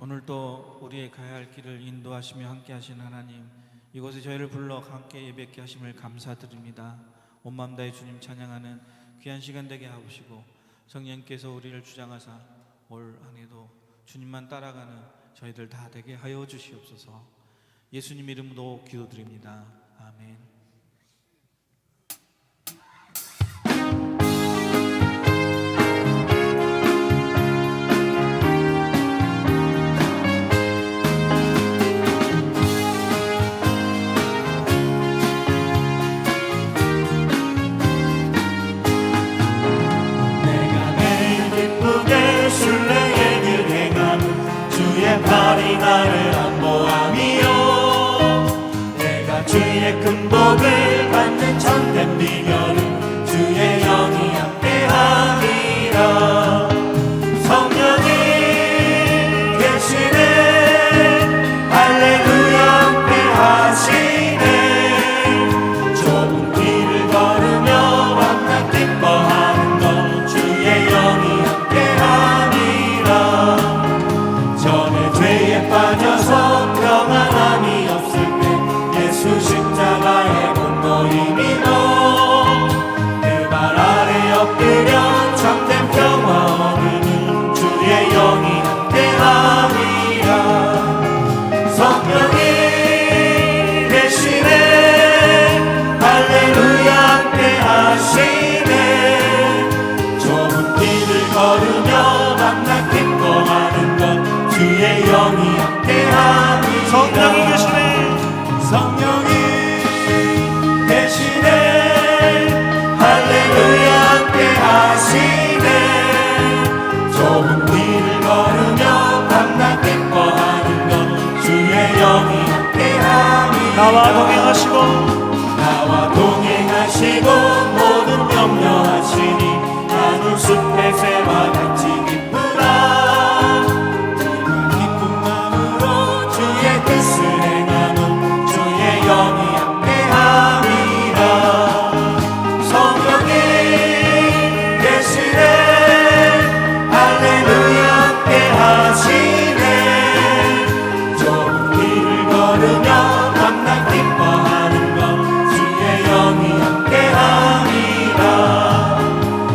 오늘도 우리의 가야 할 길을 인도하시며 함께 하신 하나님, 이곳에 저희를 불러 함께 예배케 하심을 감사드립니다. 온 마음 다해 주님 찬양하는 귀한 시간 되게 하옵시고, 성령께서 우리를 주장하사 올 한해도 주님만 따라가는 저희들 다 되게 하여 주시옵소서. 예수님 이름으로 기도드립니다. 아멘. 발이 나를 안보함이요, 내가 주의 큰 복을 받는 참된 비결은 주의 영이 함께함이라. 성령이 계시네 할렐루야. 나와 동행하시고 모든 염려하시니 나는 숲의 새와 같이 기쁘라. 기쁜 마음으로 주의 뜻을 행하는 주의 영이 함께함이라. 성령이 계시네 할렐루야 함께하시네. 좋은 길을 걸으며 밤낮 기뻐하는 것 주의 영이 함께함이라.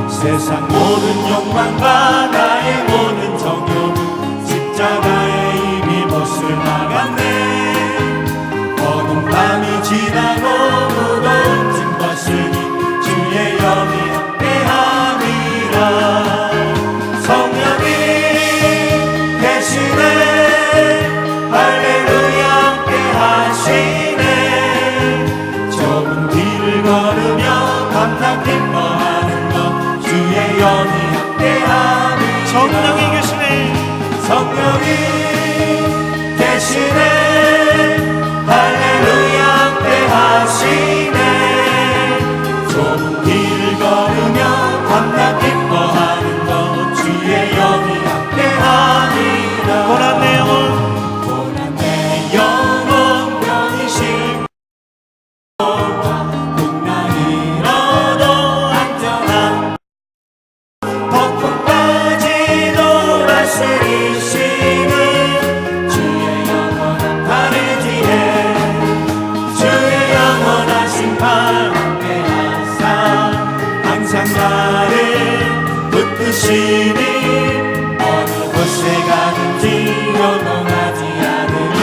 세상 모든 욕망과 나의 모든 정욕은 십자가에 이미 못을 막았네. 어두운 밤이 지나고 무거운 짐 벗으니 주의 영이 함께함이라. 성령이 계시네 할렐루야 함께하시네. 좁은 길을 걸으며 밤낮 기뻐하는 것 주의 영이 함께하니. 성령이 계시네 성령이 계시네 할렐루야 함께하시네. 좁은 길을 걸으며 밤낮 기뻐하는 것 주의 영이 함께하니라. 고난 내 영혼 편히 쉴 풍랑이라도 안전한 폭풍까지도 다스리시는 주의 영원한 팔을 뒤에 주의 영원하신 팔 함께하사 항상 나를 붙드시니 어느 곳에 가든지 요동하지 않으니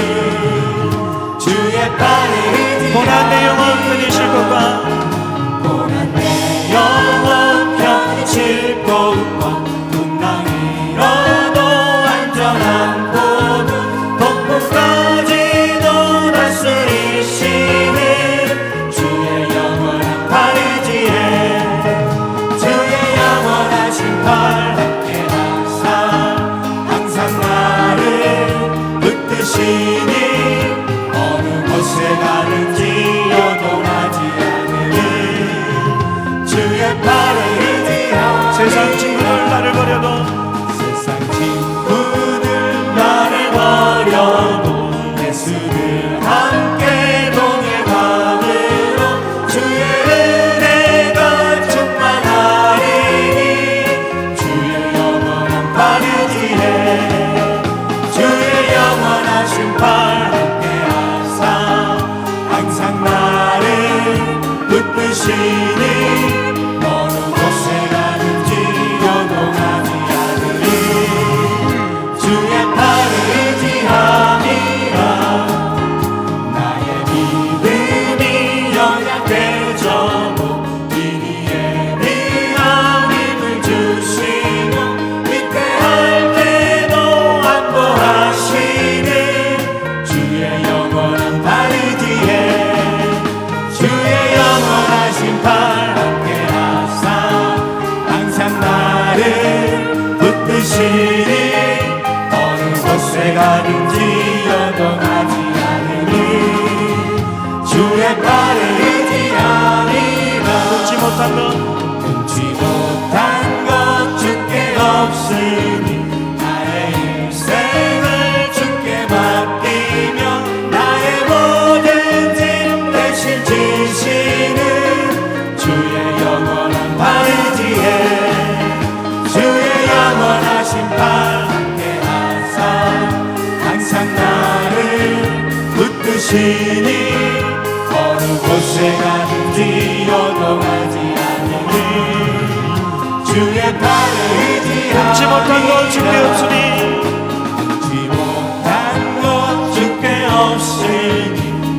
주의 팔을 고난 내 영혼 편히 쉴 것과 고난 내 영혼 편히 쉴 곳과 풍랑이라도 안전한 곳 폭풍까지도 다스리시는 주의 영원한 팔을 뒤에 주의 영원하신 팔 함께하사 항상 나를 붙드시니 어느 곳에 가든지 요동하지 않으니 주의 팔을 의지하니. 세상 친구들 나를 버려도 세상 친구들 나를 버려도 예수를 함께 동행함으로 주의 은혜가 충만하리니 주의 영원한 팔을 뒤에 주의 영원하신 팔 함께하사 항상 나를 붙드시니 어느 곳에 가든지 요동하지 않으니 주의 팔을 의지함이라. 나의 믿음이 연약해져도 이리에 비한 힘을 주시고 위태할 때도 안보하시는 주의 영원한 팔을 뒤에 주의 영원하신 팔 함께하사 항상 나를 붙드시니 어느 곳에 가든지 요동하지 않으니 주의 팔을 의지하리라. 끊지 못한 것 끊지 못한 것 주께 없으니 나의 일생을 주께 맡기며 나의 모든 짐 대신 지시는 주의 영원한 팔을 뒤에 주의 영원하신 팔 함께하사 항상 나를 붙드시니 어느 곳에 가든지 요동하지 않으니 주의 팔을 의지하니. 끊지 못한 것 주께 없으니 끊지 못한 것 주께 없으니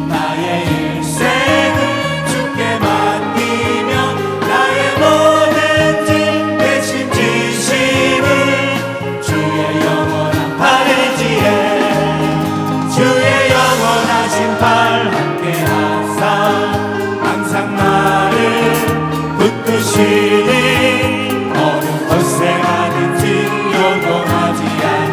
나의 일생을 주께 맡기며 나의 모든 짐 대신 지시는 주의 영원한 팔을 뒤에 주의 영원하신 팔 함께하사 항상 나를 붙드시니 어느 곳에 가든지 요동하지 않으니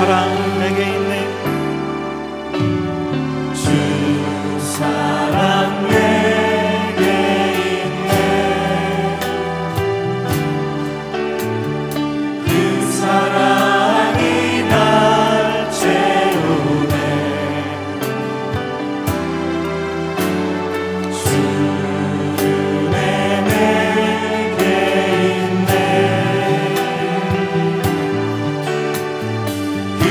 사랑 내게 있네. 주 사랑 내게 있네. 그 사랑이 날 채우네. 주 은혜 내게 있네. 그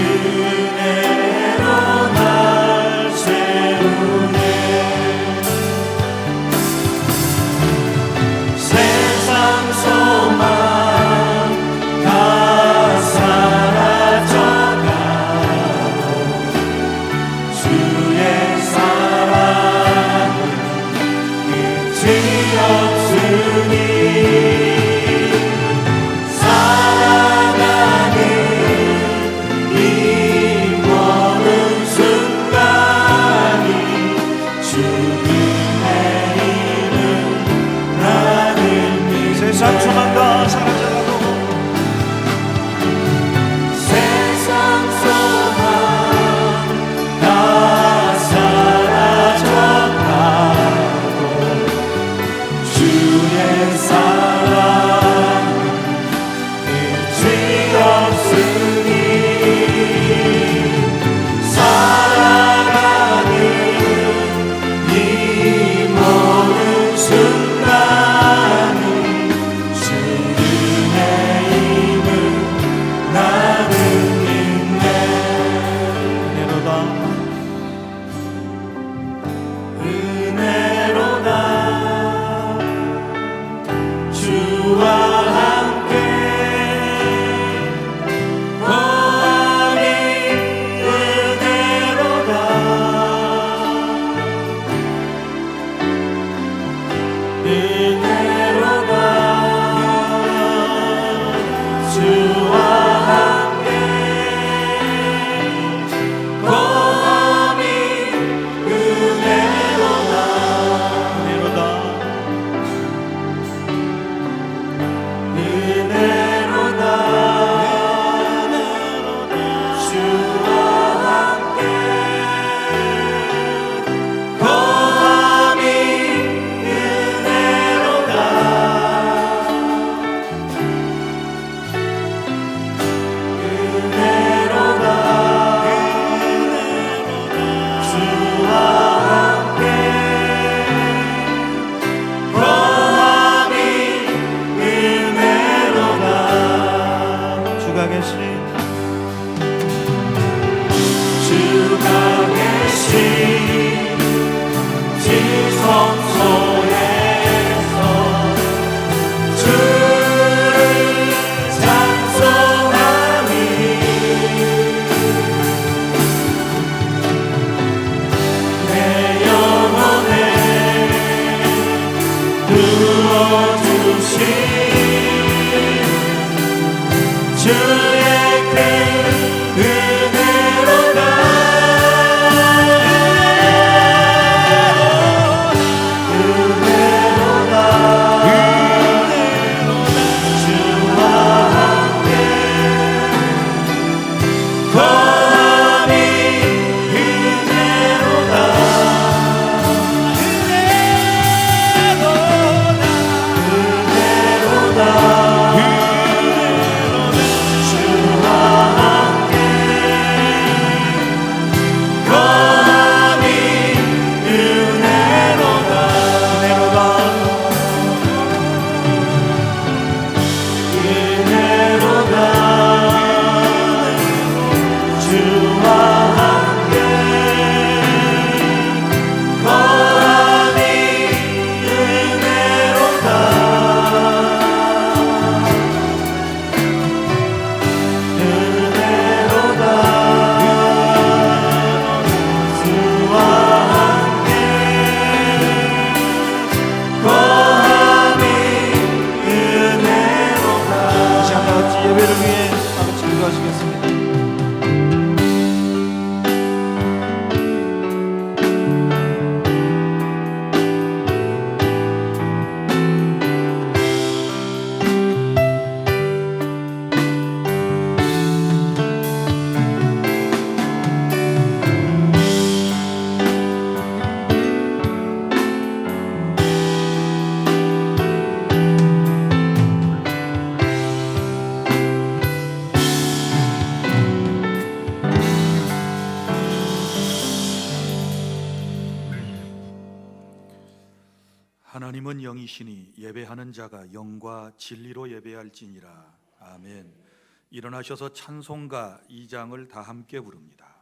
하나님은 영이시니 예배하는 자가 영과 진리로 예배할지니라. 아멘. 일어나셔서 찬송가 2장을 다 함께 부릅니다.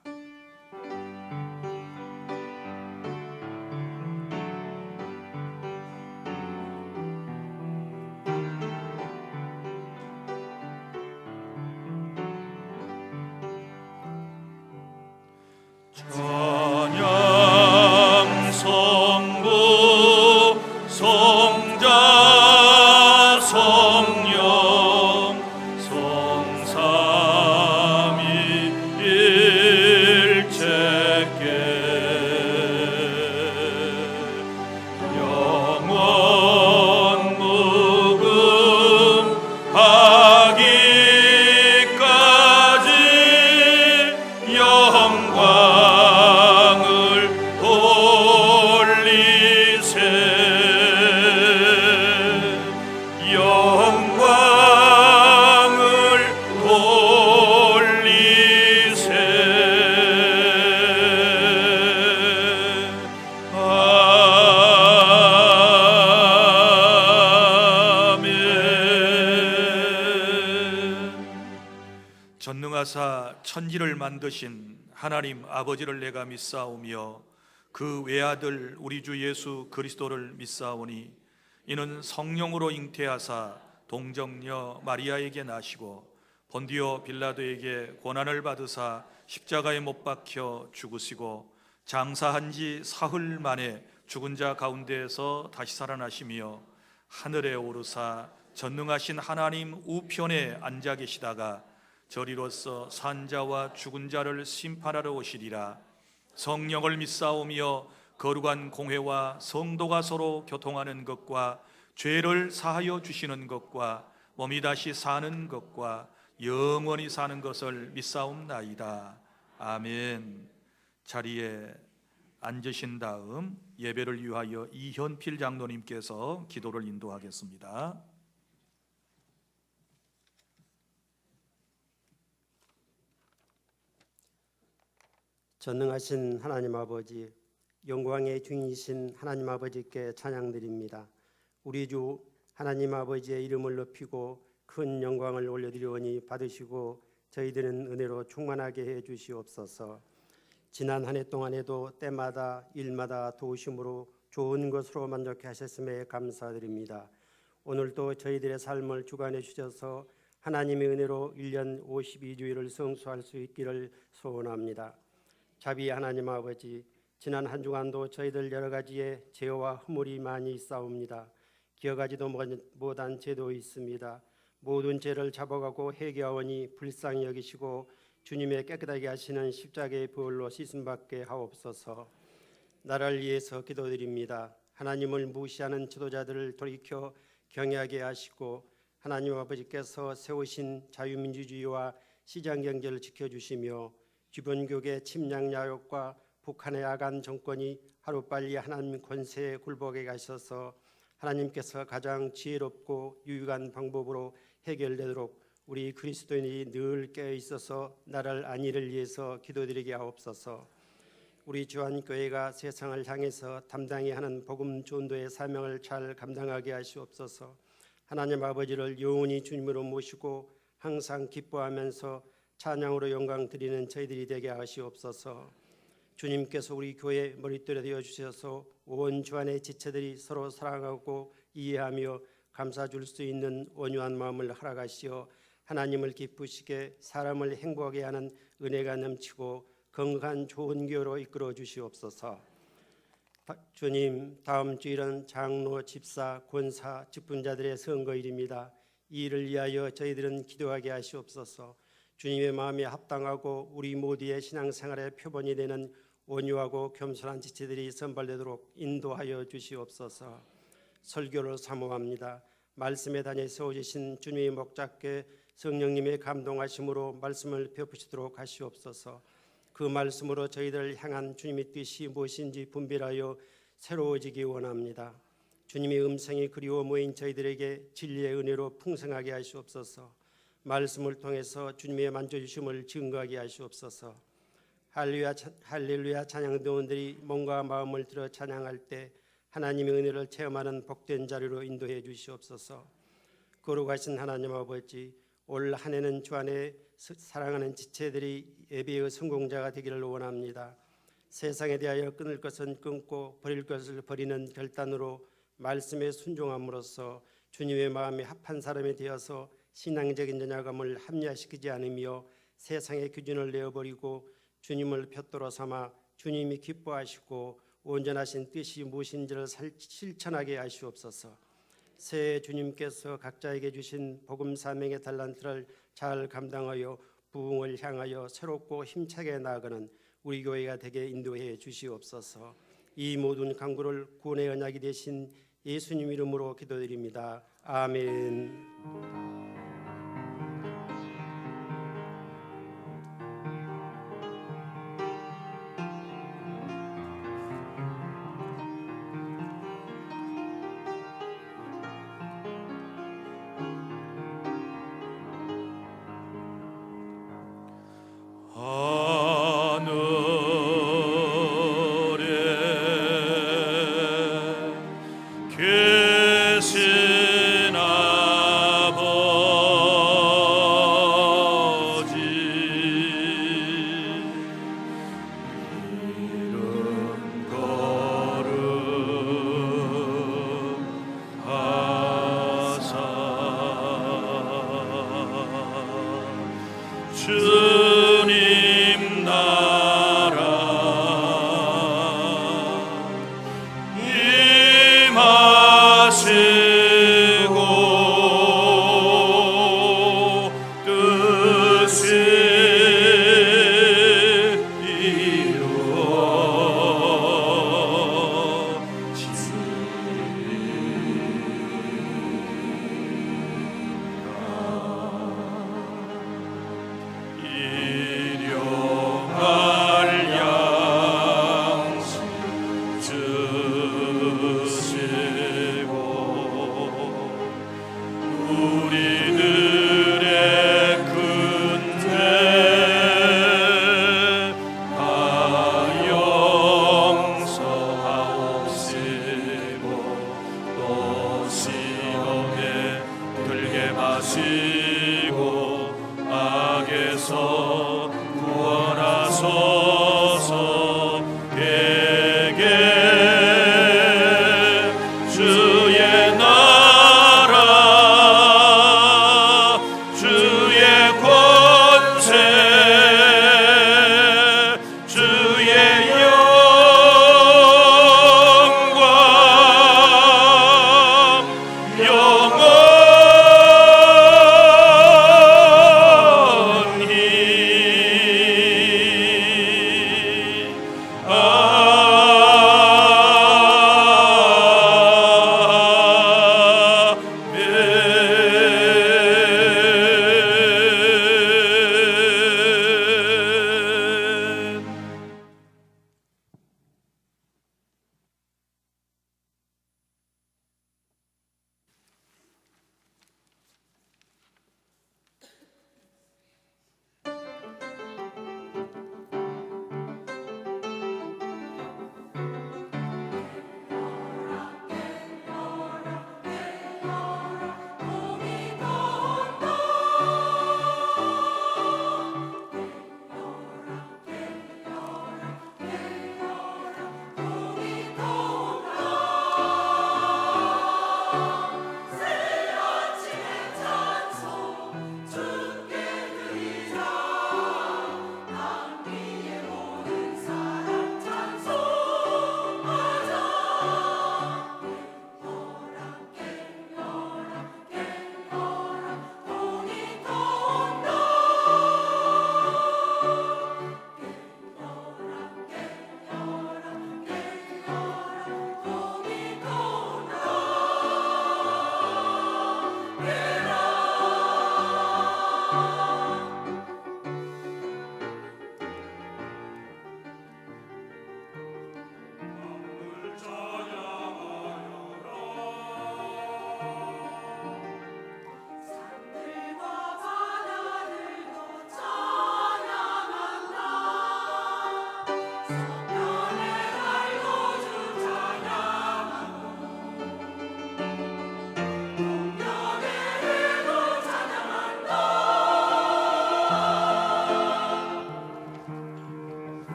찬양 성부 성자 성령 성삼위일체께 영원 무궁하기까지 영광을 돌리세 영광을 돌리세 아멘. 전능하사 천지를 만드신 하나님 아버지를 내가 믿사오며 그 외아들 우리 주 예수 그리스도를 믿사오니 이는 성령으로 잉태하사 동정녀 마리아에게 나시고 본디오 빌라도에게 고난을 받으사 십자가에 못 박혀 죽으시고 장사한 지 사흘 만에 죽은 자 가운데에서 다시 살아나시며 하늘에 오르사 전능하신 하나님 우편에 앉아 계시다가 저리로서 산자와 죽은 자를 심판하러 오시리라. 성령을 믿사오며 거룩한 공회와 성도가 서로 교통하는 것과 죄를 사하여 주시는 것과 몸이 다시 사는 것과 영원히 사는 것을 믿사옵나이다. 아멘. 자리에 앉으신 다음 예배를 위하여 이현필 장로님께서 기도를 인도하겠습니다. 전능하신 하나님 아버지, 영광의 주인이신 하나님 아버지께 찬양드립니다. 우리 주 하나님 아버지의 이름을 높이고 큰 영광을 올려드리오니 받으시고 저희들은 은혜로 충만하게 해 주시옵소서. 지난 한 해 동안에도 때마다 일마다 도우심으로 좋은 것으로 만족해 하셨음에 감사드립니다. 오늘도 저희들의 삶을 주관해 주셔서 하나님의 은혜로 1년 52주일을 성수할 수 있기를 소원합니다. 자비 하나님 아버지, 지난 한 주간도 저희들 여러 가지의 죄와 허물이 많이 있사옵니다. 기억하지도 못한 죄도 있습니다. 모든 죄를 잡아가고 회개하오니 불쌍히 여기시고 주님의 깨끗하게 하시는 십자가의 보혈로 씻음받게 하옵소서. 나라를 위해서 기도드립니다. 하나님을 무시하는 지도자들을 돌이켜 경외하게 하시고 하나님 아버지께서 세우신 자유민주주의와 시장경제를 지켜주시며 주변 교계 침략 야욕과 북한의 악한 정권이 하루빨리 하나님 권세에 굴복해 가셔서 하나님께서 가장 지혜롭고 유익한 방법으로 해결되도록 우리 그리스도인이 늘 깨어 있어서 나라를 안위를 위해서 기도드리게 하옵소서. 우리 주한교회가 세상을 향해서 담당해야 하는 복음 전도의 사명을 잘 감당하게 하시옵소서. 하나님 아버지를 영원히 주님으로 모시고 항상 기뻐하면서 찬양으로 영광 드리는 저희들이 되게 하시옵소서. 주님께서 우리 교회 머릿돌이 되어 주셔서 온 주안의 지체들이 서로 사랑하고 이해하며 감사 줄 수 있는 온유한 마음을 허락하시어 하나님을 기쁘시게 사람을 행복하게 하는 은혜가 넘치고 건강한 좋은 교회로 이끌어 주시옵소서. 주님, 다음 주일은 장로, 집사, 권사, 직분자들의 선거일입니다. 이 일을 위하여 저희들은 기도하게 하시옵소서. 주님의 마음에 합당하고 우리 모두의 신앙생활의 표본이 되는 온유하고 겸손한 지체들이 선발되도록 인도하여 주시옵소서. 설교를 사모합니다. 말씀에 다니 세워주신 주님의 목자께 성령님의 감동하심으로 말씀을 베푸시도록 하시옵소서. 그 말씀으로 저희들을 향한 주님의 뜻이 무엇인지 분별하여 새로워지기 원합니다. 주님의 음성이 그리워 모인 저희들에게 진리의 은혜로 풍성하게 하시옵소서. 말씀을 통해서 주님의 만져주심을 증거하게 하시옵소서. 할렐루야 찬양대원들이 몸과 마음을 들어 찬양할 때 하나님의 은혜를 체험하는 복된 자리로 인도해 주시옵소서. 거룩하신 하나님 아버지, 올 한 해는 주 안에 사랑하는 지체들이 예배의 성공자가 되기를 원합니다. 세상에 대하여 끊을 것은 끊고 버릴 것을 버리는 결단으로 말씀에 순종함으로써 주님의 마음에 합한 사람이 되어서 신앙적인 연약함을 합리화시키지 않으며 세상의 기준을 내어버리고 주님을 푯도로 삼아 주님이 기뻐하시고 온전하신 뜻이 무엇인지를 실천하게 하시옵소서. 새해 주님께서 각자에게 주신 복음 사명의 달란트를 잘 감당하여 부흥을 향하여 새롭고 힘차게 나아가는 우리 교회가 되게 인도해 주시옵소서. 이 모든 간구를 구원의 언약이 되신 예수님 이름으로 기도드립니다. 아멘. 계신 아버지 이름 거룩하사 주님 나라 임하시고 뜻이 일용할 양식 주시고 우리들의 큰 죄 다 용서하옵시고 또 시험에 들게 마시고 악에서 구원하소서. 에게 주의 나라 주의 권세 주의 영광 영원히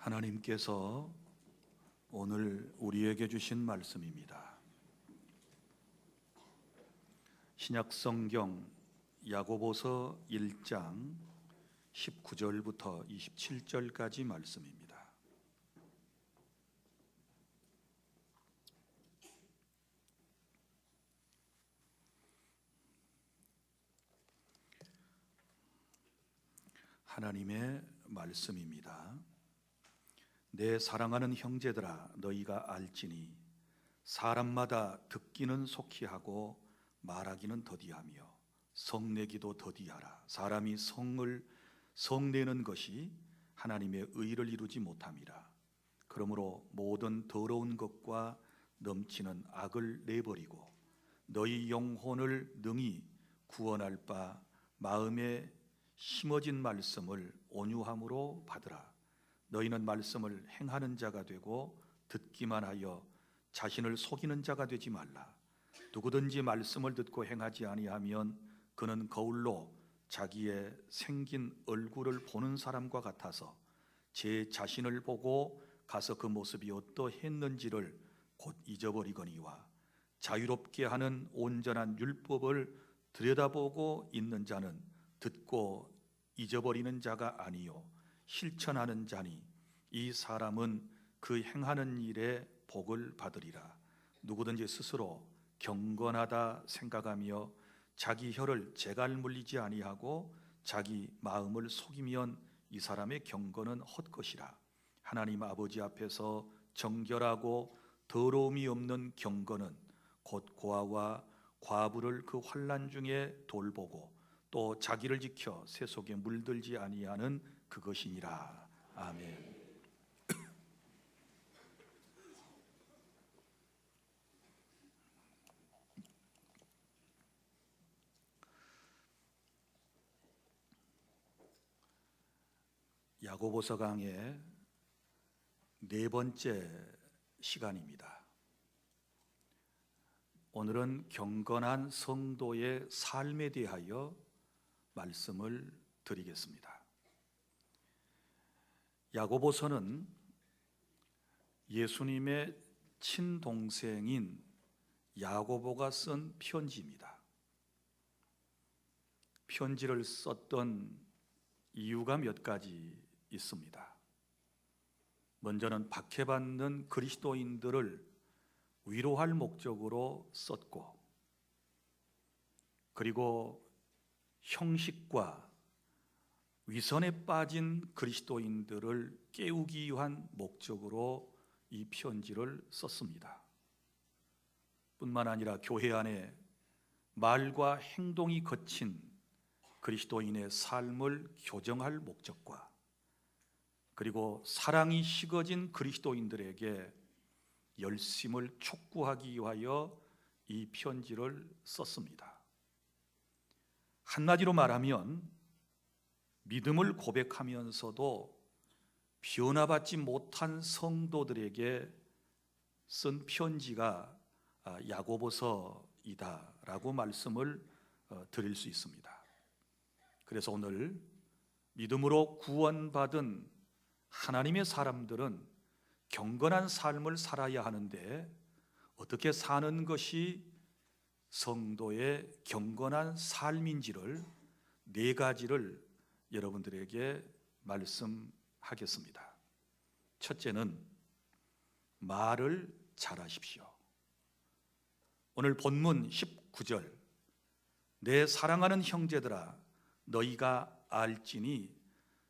하나님께서 오늘 우리에게 주신 말씀입니다. 신약성경 야고보서 1장 19절부터 27절까지 말씀입니다. 하나님의 말씀입니다. 내 사랑하는 형제들아, 너희가 알지니 사람마다 듣기는 속히 하고 말하기는 더디하며 성내기도 더디하라. 사람이 성내는 것이 하나님의 의를 이루지 못함이라. 그러므로 모든 더러운 것과 넘치는 악을 내버리고 너희 영혼을 능히 구원할 바 마음에 심어진 말씀을 온유함으로 받으라. 너희는 말씀을 행하는 자가 되고 듣기만 하여 자신을 속이는 자가 되지 말라. 누구든지 말씀을 듣고 행하지 아니하면 그는 거울로 자기의 생긴 얼굴을 보는 사람과 같아서 제 자신을 보고 가서 그 모습이 어떠했는지를 곧 잊어버리거니와 자유롭게 하는 온전한 율법을 들여다보고 있는 자는 듣고 잊어버리는 자가 아니요 실천하는 자니 이 사람은 그 행하는 일에 복을 받으리라. 누구든지 스스로 경건하다 생각하며 자기 혀를 재갈 물리지 아니하고 자기 마음을 속이면 이 사람의 경건은 헛것이라. 하나님 아버지 앞에서 정결하고 더러움이 없는 경건은 곧 고아와 과부를 그 환난 중에 돌보고 또 자기를 지켜 새 속에 물들지 아니하는 그것이니라. 아멘. 야고보서 강의 네 번째 시간입니다. 오늘은 경건한 성도의 삶에 대하여 말씀을 드리겠습니다. 야고보서는 예수님의 친동생인 야고보가 쓴 편지입니다. 편지를 썼던 이유가 몇 가지 있습니다. 먼저는 박해받는 그리스도인들을 위로할 목적으로 썼고, 그리고 형식과 위선에 빠진 그리스도인들을 깨우기 위한 목적으로 이 편지를 썼습니다. 뿐만 아니라 교회 안에 말과 행동이 거친 그리스도인의 삶을 교정할 목적과, 그리고 사랑이 식어진 그리스도인들에게 열심을 촉구하기 위하여 이 편지를 썼습니다. 한마디로 말하면 믿음을 고백하면서도 변화받지 못한 성도들에게 쓴 편지가 야고보서이다라고 말씀을 드릴 수 있습니다. 그래서 오늘 믿음으로 구원받은 하나님의 사람들은 경건한 삶을 살아야 하는데 어떻게 사는 것이 성도의 경건한 삶인지를 네 가지를 여러분들에게 말씀하겠습니다. 첫째는 말을 잘하십시오. 오늘 본문 19절, 내 사랑하는 형제들아, 너희가 알지니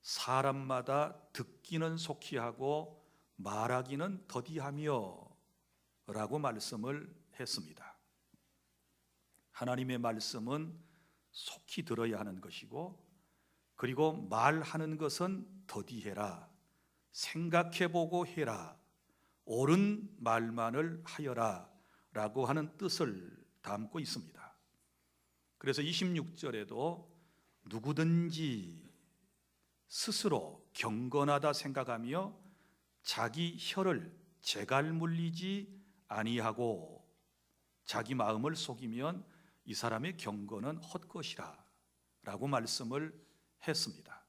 사람마다 듣기는 속히 하고 말하기는 더디하며 라고 말씀을 했습니다. 하나님의 말씀은 속히 들어야 하는 것이고, 그리고 말하는 것은 더디해라, 생각해보고 해라, 옳은 말만을 하여라 라고 하는 뜻을 담고 있습니다. 그래서 26절에도 누구든지 스스로 경건하다 생각하며 자기 혀를 재갈 물리지 아니하고 자기 마음을 속이면 이 사람의 경건은 헛것이라 라고 말씀을 했습니다.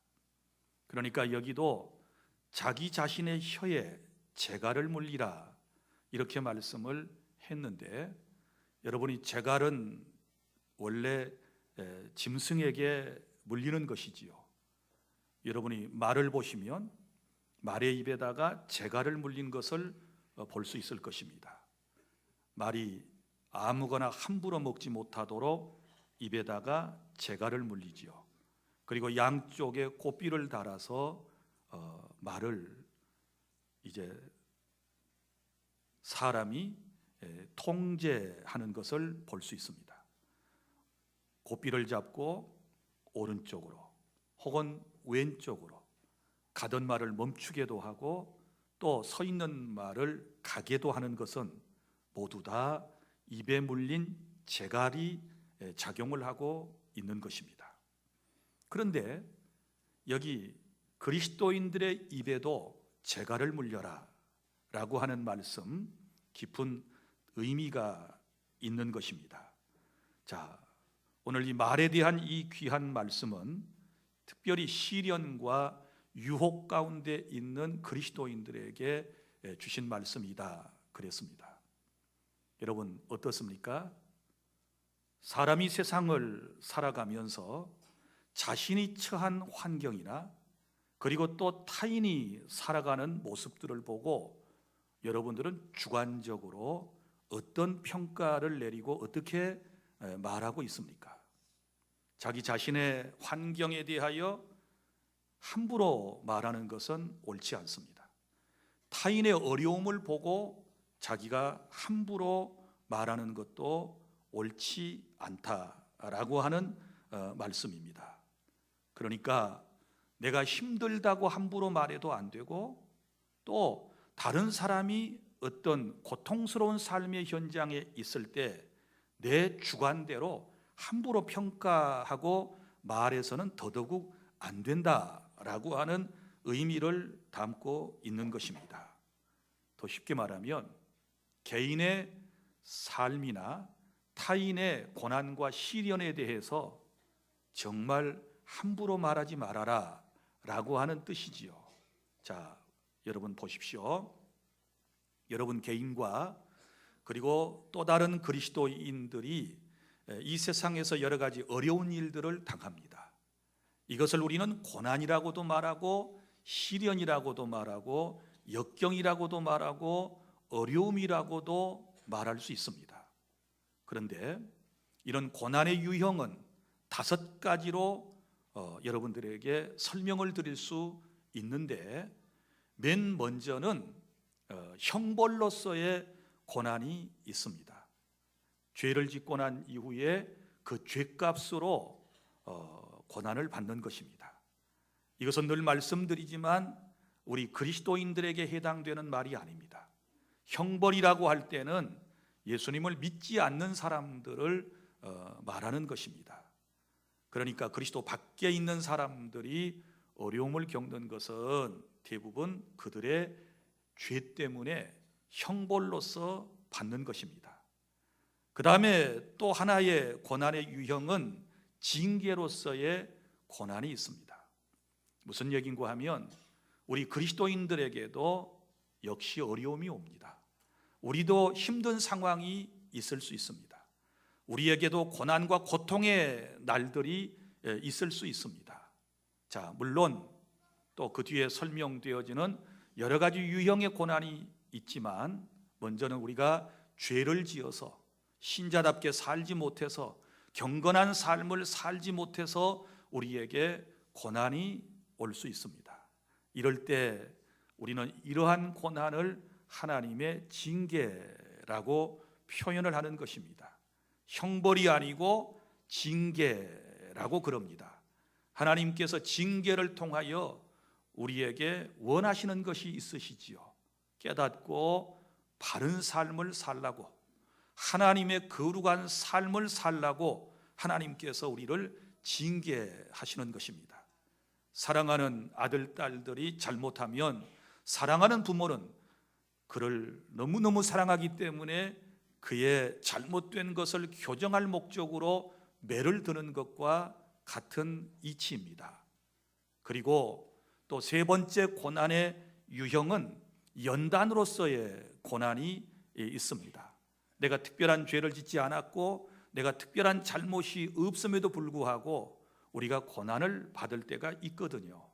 그러니까 여기도 자기 자신의 혀에 재갈을 물리라 이렇게 말씀을 했는데, 여러분이 재갈은 원래 짐승에게 물리는 것이지요. 여러분이 말을 보시면 말의 입에다가 재갈을 물린 것을 볼 수 있을 것입니다. 말이 아무거나 함부로 먹지 못하도록 입에다가 재갈을 물리지요. 그리고 양쪽에 고삐를 달아서 말을 이제 사람이 통제하는 것을 볼 수 있습니다. 고삐를 잡고 오른쪽으로 혹은 왼쪽으로 가던 말을 멈추게도 하고 또 서 있는 말을 가게도 하는 것은 모두 다 입에 물린 재갈이 작용을 하고 있는 것입니다. 그런데 여기 그리스도인들의 입에도 재갈을 물려라 라고 하는 말씀, 깊은 의미가 있는 것입니다. 자, 오늘 이 말에 대한 이 귀한 말씀은 특별히 시련과 유혹 가운데 있는 그리스도인들에게 주신 말씀이다 그랬습니다. 여러분 어떻습니까? 사람이 세상을 살아가면서 자신이 처한 환경이나 그리고 또 타인이 살아가는 모습들을 보고 여러분들은 주관적으로 어떤 평가를 내리고 어떻게 말하고 있습니까? 자기 자신의 환경에 대하여 함부로 말하는 것은 옳지 않습니다. 타인의 어려움을 보고 자기가 함부로 말하는 것도 옳지 않다라고 하는 말씀입니다. 그러니까 내가 힘들다고 함부로 말해도 안 되고, 또 다른 사람이 어떤 고통스러운 삶의 현장에 있을 때 내 주관대로 함부로 평가하고 말해서는 더더욱 안 된다라고 하는 의미를 담고 있는 것입니다. 더 쉽게 말하면 개인의 삶이나 타인의 고난과 시련에 대해서 정말 함부로 말하지 말아라 라고 하는 뜻이지요. 자, 여러분 보십시오. 여러분 개인과 그리고 또 다른 그리스도인들이 이 세상에서 여러 가지 어려운 일들을 당합니다. 이것을 우리는 고난이라고도 말하고 시련이라고도 말하고 역경이라고도 말하고 어려움이라고도 말할 수 있습니다. 그런데 이런 고난의 유형은 5가지로 여러분들에게 설명을 드릴 수 있는데, 맨 먼저는 형벌로서의 고난이 있습니다. 죄를 짓고 난 이후에 그 죄값으로 고난을 받는 것입니다. 이것은 늘 말씀드리지만 우리 그리스도인들에게 해당되는 말이 아닙니다. 형벌이라고 할 때는 예수님을 믿지 않는 사람들을 말하는 것입니다. 그러니까 그리스도 밖에 있는 사람들이 어려움을 겪는 것은 대부분 그들의 죄 때문에 형벌로서 받는 것입니다. 그 다음에 또 하나의 고난의 유형은 징계로서의 고난이 있습니다. 무슨 얘기인가 하면 우리 그리스도인들에게도 역시 어려움이 옵니다. 우리도 힘든 상황이 있을 수 있습니다. 우리에게도 고난과 고통의 날들이 있을 수 있습니다. 자, 물론 또 그 뒤에 설명되어지는 여러 가지 유형의 고난이 있지만, 먼저는 우리가 죄를 지어서 신자답게 살지 못해서 경건한 삶을 살지 못해서 우리에게 고난이 올 수 있습니다. 이럴 때 우리는 이러한 고난을 하나님의 징계라고 표현을 하는 것입니다. 형벌이 아니고 징계라고 그럽니다. 하나님께서 징계를 통하여 우리에게 원하시는 것이 있으시지요. 깨닫고 바른 삶을 살라고, 하나님의 거룩한 삶을 살라고 하나님께서 우리를 징계하시는 것입니다. 사랑하는 아들, 딸들이 잘못하면 사랑하는 부모는 그를 너무너무 사랑하기 때문에 그의 잘못된 것을 교정할 목적으로 매를 드는 것과 같은 이치입니다. 그리고 또 세 번째 고난의 유형은 연단으로서의 고난이 있습니다. 내가 특별한 죄를 짓지 않았고 내가 특별한 잘못이 없음에도 불구하고 우리가 고난을 받을 때가 있거든요.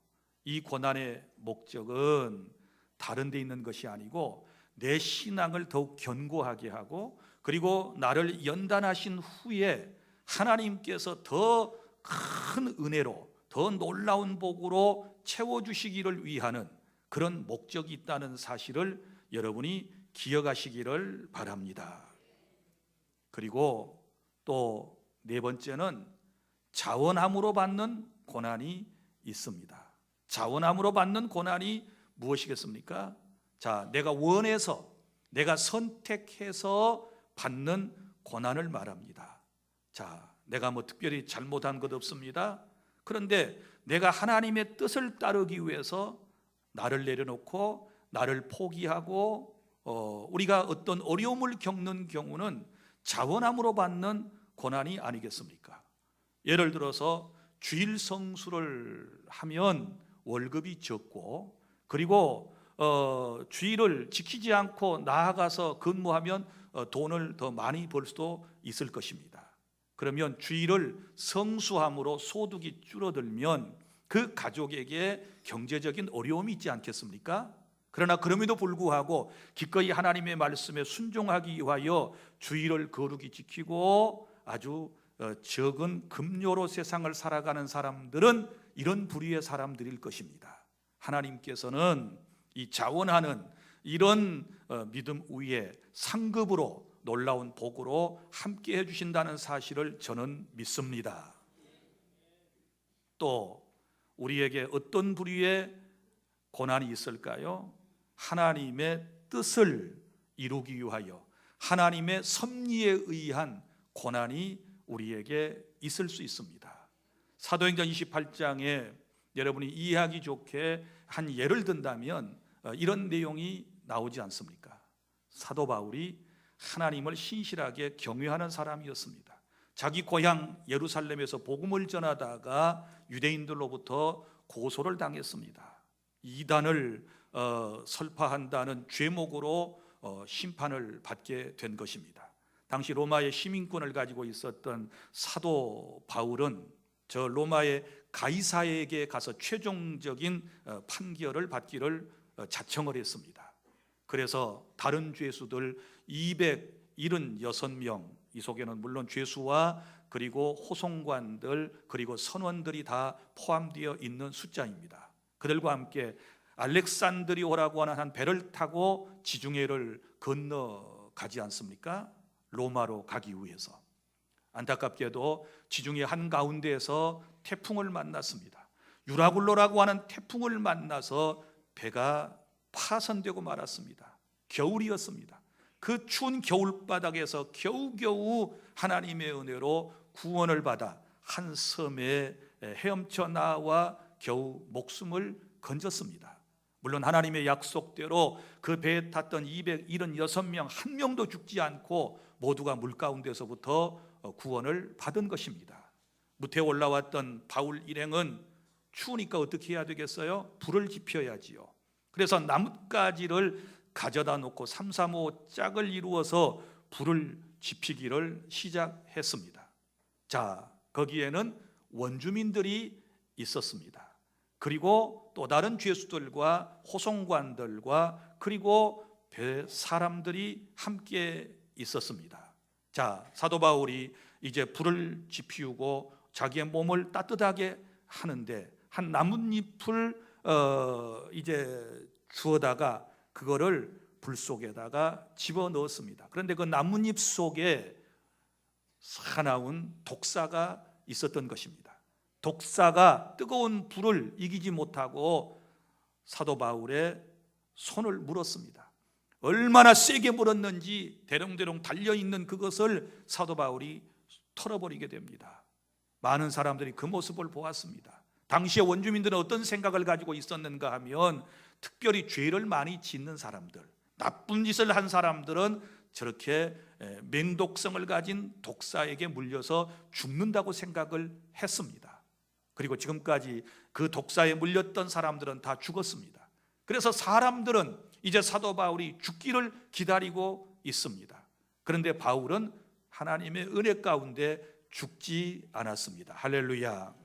이 고난의 목적은 다른 데 있는 것이 아니고 내 신앙을 더욱 견고하게 하고, 그리고 나를 연단하신 후에 하나님께서 더 큰 은혜로, 더 놀라운 복으로 채워주시기를 위하는 그런 목적이 있다는 사실을 여러분이 기억하시기를 바랍니다. 그리고 또 네 번째는 자원함으로 받는 고난이 있습니다. 자원함으로 받는 고난이 무엇이겠습니까? 자, 내가 원해서, 내가 선택해서 받는 고난을 말합니다. 자, 내가 뭐 특별히 잘못한 것 없습니다. 그런데 내가 하나님의 뜻을 따르기 위해서 나를 내려놓고 나를 포기하고 우리가 어떤 어려움을 겪는 경우는 자원함으로 받는 고난이 아니겠습니까? 예를 들어서 주일 성수를 하면 월급이 적고, 그리고 주일을 지키지 않고 나아가서 근무하면 돈을 더 많이 벌 수도 있을 것입니다. 그러면 주일을 성수함으로 소득이 줄어들면 그 가족에게 경제적인 어려움이 있지 않겠습니까? 그러나 그럼에도 불구하고 기꺼이 하나님의 말씀에 순종하기 위하여 주일을 거룩히 지키고 아주 적은 급료로 세상을 살아가는 사람들은 이런 부류의 사람들일 것입니다. 하나님께서는 이 자원하는 이런 믿음 위에 상급으로 놀라운 복으로 함께 해주신다는 사실을 저는 믿습니다. 또 우리에게 어떤 부류의 고난이 있을까요? 하나님의 뜻을 이루기 위하여 하나님의 섭리에 의한 고난이 우리에게 있을 수 있습니다. 사도행전 28장에 여러분이 이해하기 좋게 한 예를 든다면 이런 내용이 나오지 않습니까? 사도 바울이 하나님을 신실하게 경외하는 사람이었습니다. 자기 고향 예루살렘에서 복음을 전하다가 유대인들로부터 고소를 당했습니다. 이단을 설파한다는 죄목으로 심판을 받게 된 것입니다. 당시 로마의 시민권을 가지고 있었던 사도 바울은 저 로마의 가이사에게 가서 최종적인 판결을 받기를 자청을 했습니다. 그래서 다른 죄수들 276명, 이 속에는 물론 죄수와 그리고 호송관들 그리고 선원들이 다 포함되어 있는 숫자입니다. 그들과 함께 알렉산드리오라고 하는 한 배를 타고 지중해를 건너가지 않습니까? 로마로 가기 위해서. 안타깝게도 지중해 한가운데에서 태풍을 만났습니다. 유라굴로라고 하는 태풍을 만나서 배가 파손되고 말았습니다. 겨울이었습니다. 그 추운 겨울바닥에서 겨우겨우 하나님의 은혜로 구원을 받아 한 섬에 헤엄쳐 나와 겨우 목숨을 건졌습니다. 물론 하나님의 약속대로 그 배에 탔던 276명 한 명도 죽지 않고 모두가 물 가운데서부터 구원을 받은 것입니다. 무태에 올라왔던 바울 일행은 추우니까 어떻게 해야 되겠어요? 불을 지펴야지요. 그래서 나뭇가지를 가져다 놓고 335 짝을 이루어서 불을 지피기를 시작했습니다. 자, 거기에는 원주민들이 있었습니다. 그리고 또 다른 죄수들과 호송관들과 그리고 사람들이 함께 있었습니다. 자, 사도 바울이 이제 불을 지피우고 자기의 몸을 따뜻하게 하는데 한 나뭇잎을 이제 주워다가 그거를 불 속에다가 집어 넣었습니다. 그런데 그 나뭇잎 속에 사나운 독사가 있었던 것입니다. 독사가 뜨거운 불을 이기지 못하고 사도 바울의 손을 물었습니다. 얼마나 세게 물었는지 대롱대롱 달려있는 그것을 사도 바울이 털어버리게 됩니다. 많은 사람들이 그 모습을 보았습니다. 당시에 원주민들은 어떤 생각을 가지고 있었는가 하면 특별히 죄를 많이 짓는 사람들, 나쁜 짓을 한 사람들은 저렇게 맹독성을 가진 독사에게 물려서 죽는다고 생각을 했습니다. 그리고 지금까지 그 독사에 물렸던 사람들은 다 죽었습니다. 그래서 사람들은 이제 사도 바울이 죽기를 기다리고 있습니다. 그런데 바울은 하나님의 은혜 가운데 죽지 않았습니다. 할렐루야.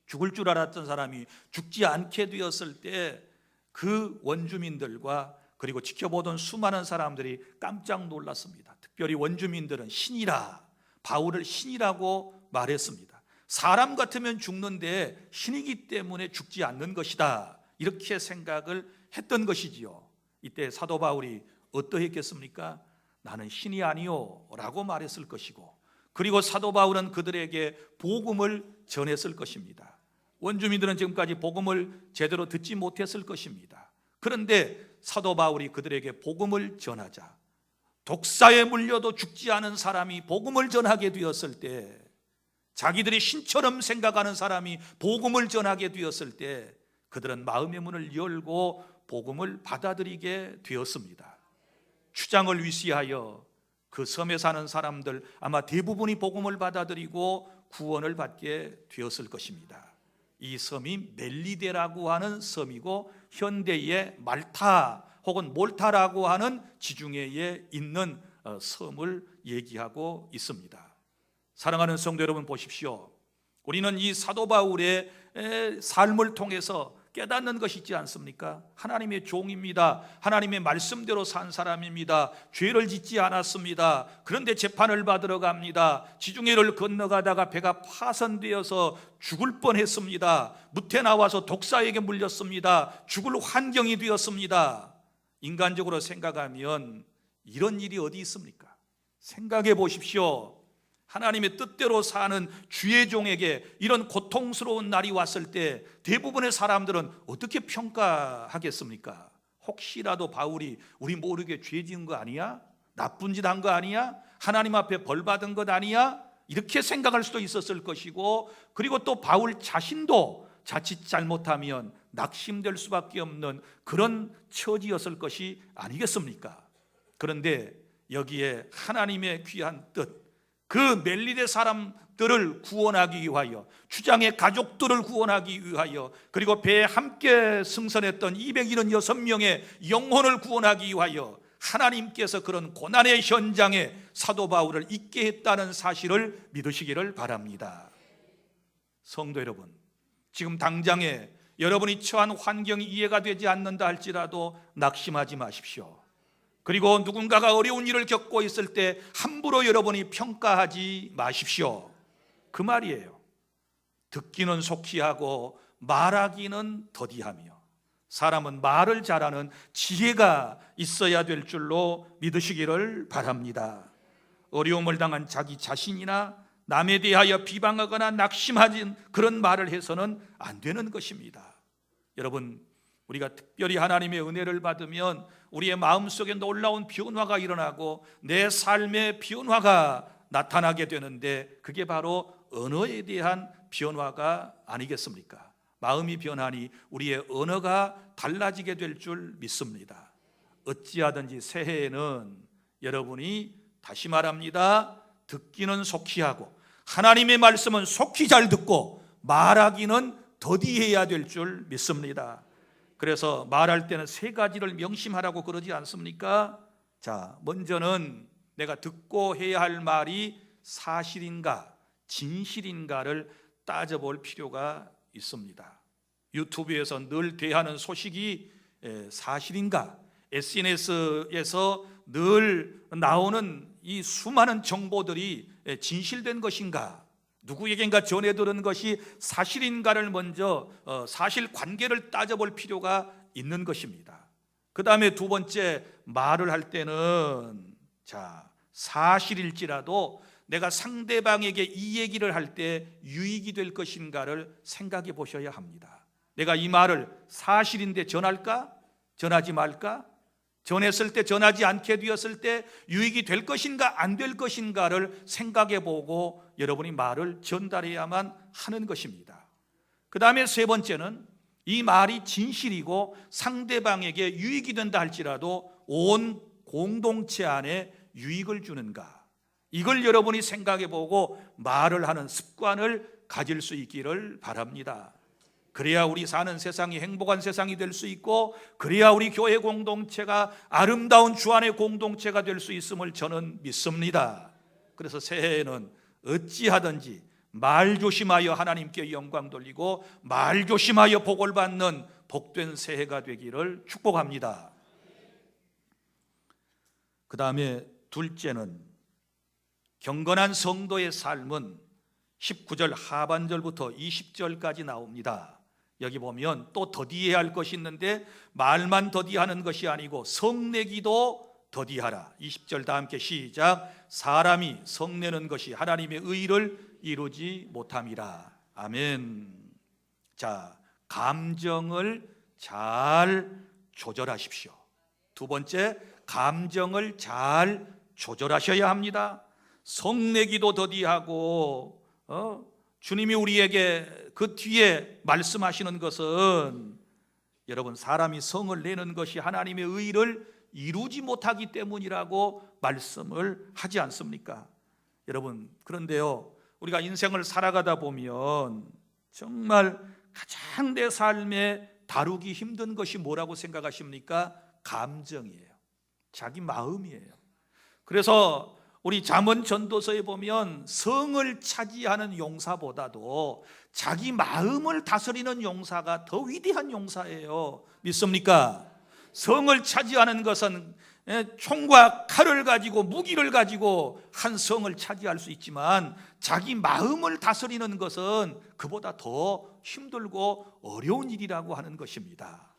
죽을 줄 알았던 사람이 죽지 않게 되었을 때 그 원주민들과 그리고 지켜보던 수많은 사람들이 깜짝 놀랐습니다. 특별히 원주민들은 신이라, 바울을 신이라고 말했습니다. 사람 같으면 죽는데 신이기 때문에 죽지 않는 것이다, 이렇게 생각을 했던 것이지요. 이때 사도 바울이 어떠했겠습니까? 나는 신이 아니요 라고 말했을 것이고, 그리고 사도 바울은 그들에게 복음을 전했을 것입니다. 원주민들은 지금까지 복음을 제대로 듣지 못했을 것입니다. 그런데 사도 바울이 그들에게 복음을 전하자, 독사에 물려도 죽지 않은 사람이 복음을 전하게 되었을 때, 자기들이 신처럼 생각하는 사람이 복음을 전하게 되었을 때 그들은 마음의 문을 열고 복음을 받아들이게 되었습니다. 추장을 위시하여 그 섬에 사는 사람들 아마 대부분이 복음을 받아들이고 구원을 받게 되었을 것입니다. 이 섬이 멜리데라고 하는 섬이고 현대의 말타 혹은 몰타라고 하는 지중해에 있는 섬을 얘기하고 있습니다. 사랑하는 성도 여러분, 보십시오. 우리는 이 사도 바울의 삶을 통해서 깨닫는 것이 있지 않습니까? 하나님의 종입니다. 하나님의 말씀대로 산 사람입니다. 죄를 짓지 않았습니다. 그런데 재판을 받으러 갑니다. 지중해를 건너가다가 배가 파손되어서 죽을 뻔했습니다. 무태 나와서 독사에게 물렸습니다. 죽을 환경이 되었습니다. 인간적으로 생각하면 이런 일이 어디 있습니까? 생각해 보십시오. 하나님의 뜻대로 사는 주의 종에게 이런 고통스러운 날이 왔을 때 대부분의 사람들은 어떻게 평가하겠습니까? 혹시라도 바울이 우리 모르게 죄 지은 거 아니야? 나쁜 짓 한 거 아니야? 하나님 앞에 벌 받은 것 아니야? 이렇게 생각할 수도 있었을 것이고, 그리고 또 바울 자신도 자칫 잘못하면 낙심될 수밖에 없는 그런 처지였을 것이 아니겠습니까? 그런데 여기에 하나님의 귀한 뜻, 그 멜리데 사람들을 구원하기 위하여, 추장의 가족들을 구원하기 위하여, 그리고 배에 함께 승선했던 276명의 영혼을 구원하기 위하여 하나님께서 그런 고난의 현장에 사도 바울을 있게 했다는 사실을 믿으시기를 바랍니다. 성도 여러분, 지금 당장에 여러분이 처한 환경이 이해가 되지 않는다 할지라도 낙심하지 마십시오. 그리고 누군가가 어려운 일을 겪고 있을 때 함부로 여러분이 평가하지 마십시오. 그 말이에요. 듣기는 속히 하고 말하기는 더디하며, 사람은 말을 잘하는 지혜가 있어야 될 줄로 믿으시기를 바랍니다. 어려움을 당한 자기 자신이나 남에 대하여 비방하거나 낙심하는 그런 말을 해서는 안 되는 것입니다. 여러분, 우리가 특별히 하나님의 은혜를 받으면 우리의 마음속에 놀라운 변화가 일어나고 내 삶의 변화가 나타나게 되는데, 그게 바로 언어에 대한 변화가 아니겠습니까? 마음이 변하니 우리의 언어가 달라지게 될 줄 믿습니다. 어찌하든지 새해에는 여러분이, 다시 말합니다, 듣기는 속히 하고 하나님의 말씀은 속히 잘 듣고 말하기는 더디해야 될 줄 믿습니다. 그래서 말할 때는 세 가지를 명심하라고 그러지 않습니까? 자, 먼저는 내가 듣고 해야 할 말이 사실인가 진실인가를 따져볼 필요가 있습니다. 유튜브에서 늘 대하는 소식이 사실인가, SNS에서 늘 나오는 이 수많은 정보들이 진실된 것인가, 누구에겐가 전해 들은 것이 사실인가를 먼저 사실관계를 따져볼 필요가 있는 것입니다. 그 다음에 두 번째, 말을 할 때는 자, 사실일지라도 내가 상대방에게 이 얘기를 할 때 유익이 될 것인가를 생각해 보셔야 합니다. 내가 이 말을 사실인데 전할까? 전하지 말까? 전했을 때, 전하지 않게 되었을 때 유익이 될 것인가 안 될 것인가를 생각해 보고 여러분이 말을 전달해야만 하는 것입니다. 그 다음에 세 번째는 이 말이 진실이고 상대방에게 유익이 된다 할지라도 온 공동체 안에 유익을 주는가, 이걸 여러분이 생각해 보고 말을 하는 습관을 가질 수 있기를 바랍니다. 그래야 우리 사는 세상이 행복한 세상이 될 수 있고, 그래야 우리 교회 공동체가 아름다운 주 안의 공동체가 될 수 있음을 저는 믿습니다. 그래서 새해에는 어찌하든지 말 조심하여 하나님께 영광 돌리고 말 조심하여 복을 받는 복된 새해가 되기를 축복합니다. 그 다음에 둘째는, 경건한 성도의 삶은 19절 하반절부터 20절까지 나옵니다. 여기 보면 또 더디해야 할 것이 있는데, 말만 더디하는 것이 아니고 성내기도 더디하라. 20절 다 함께 시작. 사람이 성내는 것이 하나님의 의를 이루지 못함이라. 아멘. 자, 감정을 잘 조절하십시오. 두 번째, 감정을 잘 조절하셔야 합니다. 성내기도 더디하고, 주님이 우리에게 그 뒤에 말씀하시는 것은, 여러분, 사람이 성을 내는 것이 하나님의 의를 이루지 못하기 때문이라고 말씀을 하지 않습니까? 여러분, 그런데요, 우리가 인생을 살아가다 보면 정말 가장 내 삶에 다루기 힘든 것이 뭐라고 생각하십니까? 감정이에요. 자기 마음이에요. 그래서 우리 잠언 전도서에 보면 성을 차지하는 용사보다도 자기 마음을 다스리는 용사가 더 위대한 용사예요. 믿습니까? 성을 차지하는 것은 총과 칼을 가지고 무기를 가지고 한 성을 차지할 수 있지만, 자기 마음을 다스리는 것은 그보다 더 힘들고 어려운 일이라고 하는 것입니다.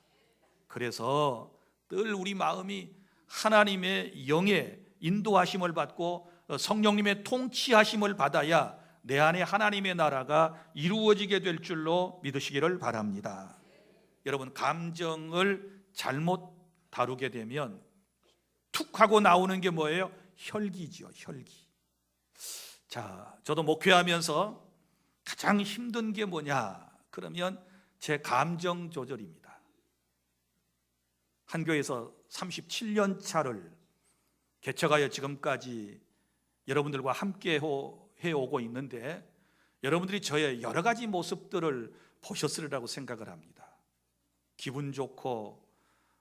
그래서 늘 우리 마음이 하나님의 영의 인도하심을 받고 성령님의 통치하심을 받아야 내 안에 하나님의 나라가 이루어지게 될 줄로 믿으시기를 바랍니다. 여러분, 감정을 잘못 다루게 되면 툭 하고 나오는 게 뭐예요? 혈기죠, 혈기. 자, 저도 목회하면서 가장 힘든 게 뭐냐? 그러면 제 감정 조절입니다. 한 교회에서 37년 차를 개척하여 지금까지 여러분들과 함께 해오고 있는데, 여러분들이 저의 여러 가지 모습들을 보셨으리라고 생각을 합니다. 기분 좋고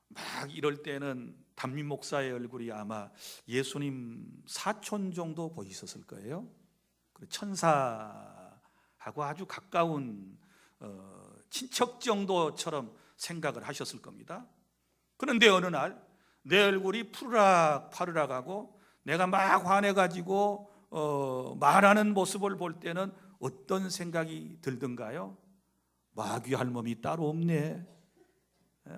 막 이럴 때는 담임 목사의 얼굴이 아마 예수님 사촌 정도 보이셨을 거예요. 천사하고 아주 가까운 친척 정도처럼 생각을 하셨을 겁니다. 그런데 어느 날 내 얼굴이 푸르락 파르락하고 내가 막 화내가지고 말하는 모습을 볼 때는 어떤 생각이 들던가요? 마귀 할멈이 따로 없네.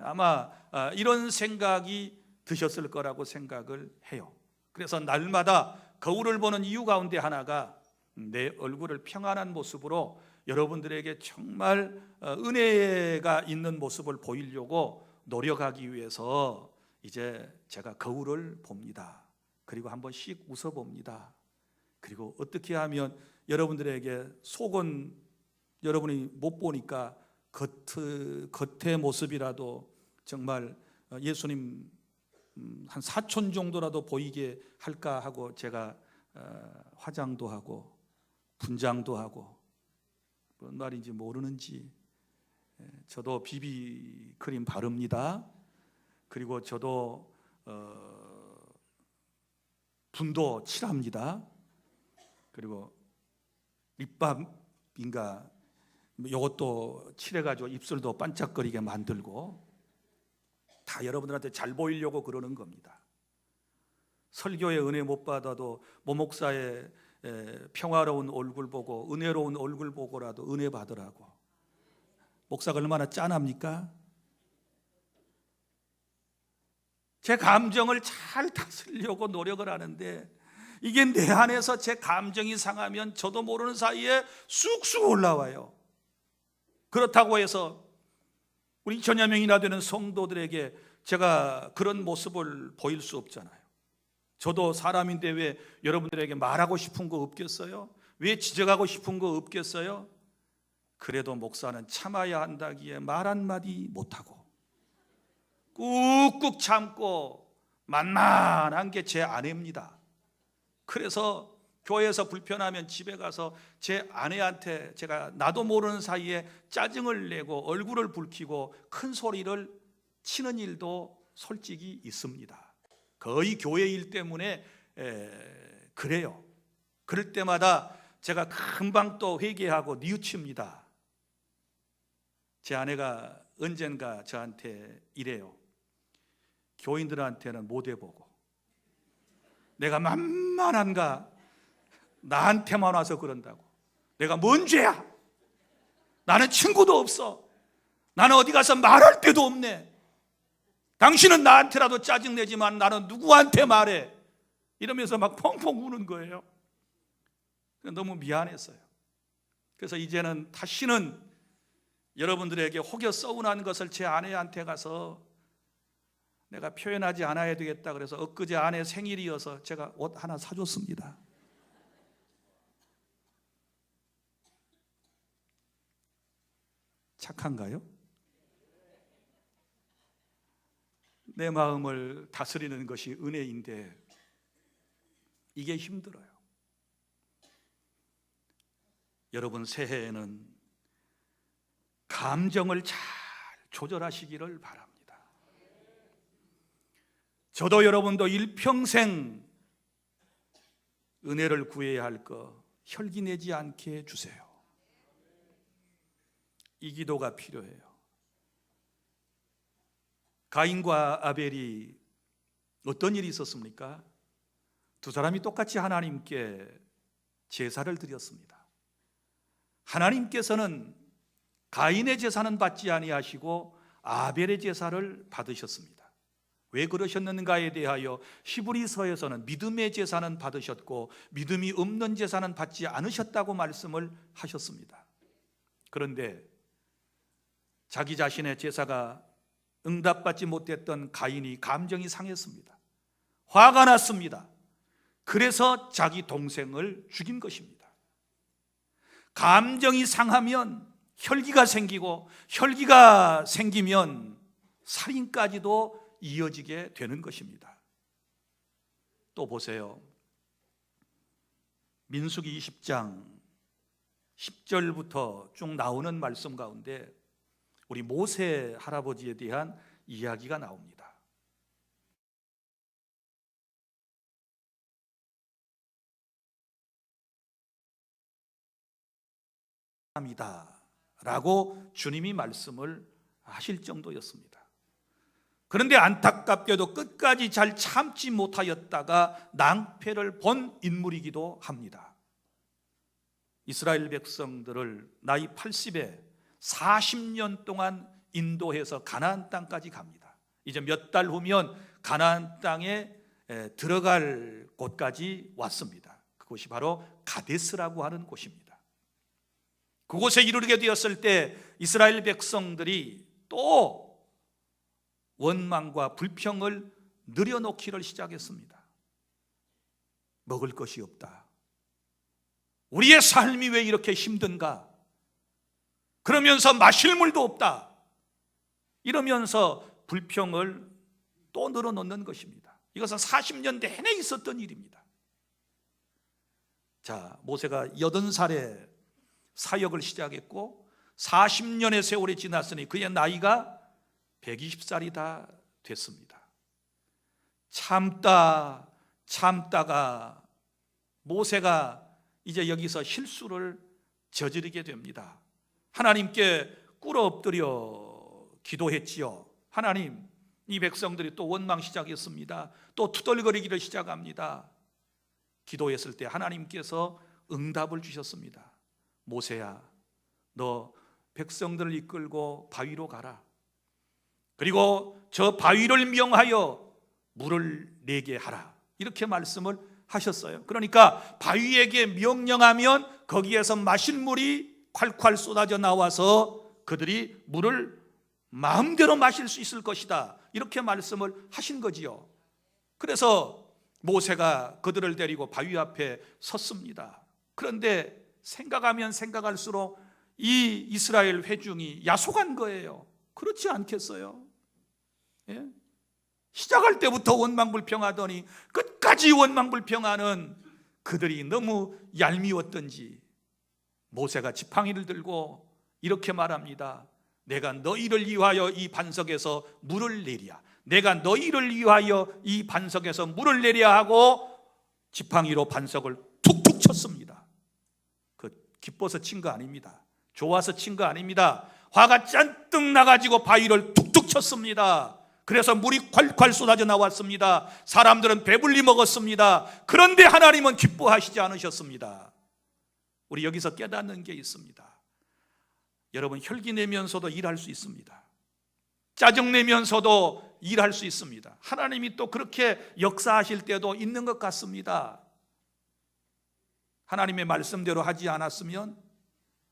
아마 이런 생각이 드셨을 거라고 생각을 해요. 그래서 날마다 거울을 보는 이유 가운데 하나가 내 얼굴을 평안한 모습으로 여러분들에게 정말 은혜가 있는 모습을 보이려고 노력하기 위해서 이제 제가 거울을 봅니다. 그리고 한 번씩 웃어봅니다. 그리고 어떻게 하면 여러분들에게 속은 여러분이 못 보니까 겉의 모습이라도 정말 예수님 한 사촌 정도라도 보이게 할까 하고 제가 화장도 하고 분장도 하고, 뭔 말인지 모르는지 저도 비비크림 바릅니다. 그리고 저도 분도 칠합니다. 그리고 립밤인가 이것도 칠해가지고 입술도 반짝거리게 만들고, 다 여러분들한테 잘 보이려고 그러는 겁니다. 설교에 은혜 못 받아도 모 목사의 평화로운 얼굴 보고 은혜로운 얼굴 보고라도 은혜 받으라고. 목사가 얼마나 짠합니까? 제 감정을 잘 다스리려고 노력을 하는데, 이게 내 안에서 제 감정이 상하면 저도 모르는 사이에 쑥쑥 올라와요. 그렇다고 해서 우리 천여 명이나 되는 성도들에게 제가 그런 모습을 보일 수 없잖아요. 저도 사람인데 왜 여러분들에게 말하고 싶은 거 없겠어요? 왜 지적하고 싶은 거 없겠어요? 그래도 목사는 참아야 한다기에 말 한마디 못하고 꾹꾹 참고 만만한 게 제 아내입니다. 그래서 교회에서 불편하면 집에 가서 제 아내한테 제가 나도 모르는 사이에 짜증을 내고 얼굴을 붉히고 큰 소리를 치는 일도 솔직히 있습니다. 거의 교회 일 때문에 그래요. 그럴 때마다 제가 금방 또 회개하고 뉘우칩니다. 제 아내가 언젠가 저한테 이래요. 교인들한테는 못 해보고 내가 만만한가? 나한테만 와서 그런다고. 내가 뭔 죄야? 나는 친구도 없어. 나는 어디 가서 말할 데도 없네. 당신은 나한테라도 짜증내지만 나는 누구한테 말해? 이러면서 막 펑펑 우는 거예요. 너무 미안했어요. 그래서 이제는 다시는 여러분들에게 혹여 서운한 것을 제 아내한테 가서 내가 표현하지 않아야 되겠다 그래서 엊그제 아내 생일이어서 제가 옷 하나 사줬습니다. 착한가요? 내 마음을 다스리는 것이 은혜인데 이게 힘들어요. 여러분 새해에는 감정을 잘 조절하시기를 바랍니다. 저도 여러분도 일평생 은혜를 구해야 할 거 혈기 내지 않게 해주세요. 이 기도가 필요해요. 가인과 아벨이 어떤 일이 있었습니까? 두 사람이 똑같이 하나님께 제사를 드렸습니다. 하나님께서는 가인의 제사는 받지 아니하시고 아벨의 제사를 받으셨습니다. 왜 그러셨는가에 대하여 히브리서에서는 믿음의 제사는 받으셨고 믿음이 없는 제사는 받지 않으셨다고 말씀을 하셨습니다. 그런데 자기 자신의 제사가 응답받지 못했던 가인이 감정이 상했습니다. 화가 났습니다. 그래서 자기 동생을 죽인 것입니다. 감정이 상하면 혈기가 생기고 혈기가 생기면 살인까지도 이어지게 되는 것입니다. 또 보세요. 민수기 20장 10절부터 쭉 나오는 말씀 가운데 우리 모세 할아버지에 대한 이야기가 나옵니다. 라고 주님이 말씀을 하실 정도였습니다. 그런데 안타깝게도 끝까지 잘 참지 못하였다가 낭패를 본 인물이기도 합니다. 이스라엘 백성들을 나이 80에 40년 동안 인도해서 가나안 땅까지 갑니다. 이제 몇 달 후면 가나안 땅에 들어갈 곳까지 왔습니다. 그곳이 바로 가데스라고 하는 곳입니다. 그곳에 이르게 되었을 때 이스라엘 백성들이 또 원망과 불평을 늘여놓기를 시작했습니다. 먹을 것이 없다. 우리의 삶이 왜 이렇게 힘든가? 그러면서 마실 물도 없다. 이러면서 불평을 또 늘어놓는 것입니다. 이것은 40년 내내 있었던 일입니다. 자, 모세가 80살에 사역을 시작했고 40년의 세월이 지났으니 그의 나이가 120살이 다 됐습니다. 참다가 모세가 이제 여기서 실수를 저지르게 됩니다. 하나님께 꿇어 엎드려 기도했지요. 하나님, 이 백성들이 또 원망 시작했습니다. 또 투덜거리기를 시작합니다. 기도했을 때 하나님께서 응답을 주셨습니다. 모세야, 너 백성들을 이끌고 바위로 가라. 그리고 저 바위를 명하여 물을 내게 하라. 이렇게 말씀을 하셨어요. 그러니까 바위에게 명령하면 거기에서 마실 물이 콸콸 쏟아져 나와서 그들이 물을 마음대로 마실 수 있을 것이다. 이렇게 말씀을 하신 거지요. 그래서 모세가 그들을 데리고 바위 앞에 섰습니다. 그런데 생각하면 생각할수록 이 이스라엘 회중이 야속한 거예요. 그렇지 않겠어요? 예? 시작할 때부터 원망불평하더니 끝까지 원망불평하는 그들이 너무 얄미웠던지 모세가 지팡이를 들고 이렇게 말합니다. 내가 너희를 위하여 이 반석에서 물을 내리야. 내가 너희를 위하여 이 반석에서 물을 내려 하고 지팡이로 반석을 툭툭 쳤습니다. 기뻐서 친 거 아닙니다. 좋아서 친 거 아닙니다. 화가 잔뜩 나가지고 바위를 툭툭 쳤습니다. 그래서 물이 콸콸 쏟아져 나왔습니다. 사람들은 배불리 먹었습니다. 그런데 하나님은 기뻐하시지 않으셨습니다. 우리 여기서 깨닫는 게 있습니다. 여러분, 혈기 내면서도 일할 수 있습니다. 짜증 내면서도 일할 수 있습니다. 하나님이 또 그렇게 역사하실 때도 있는 것 같습니다. 하나님의 말씀대로 하지 않았으면,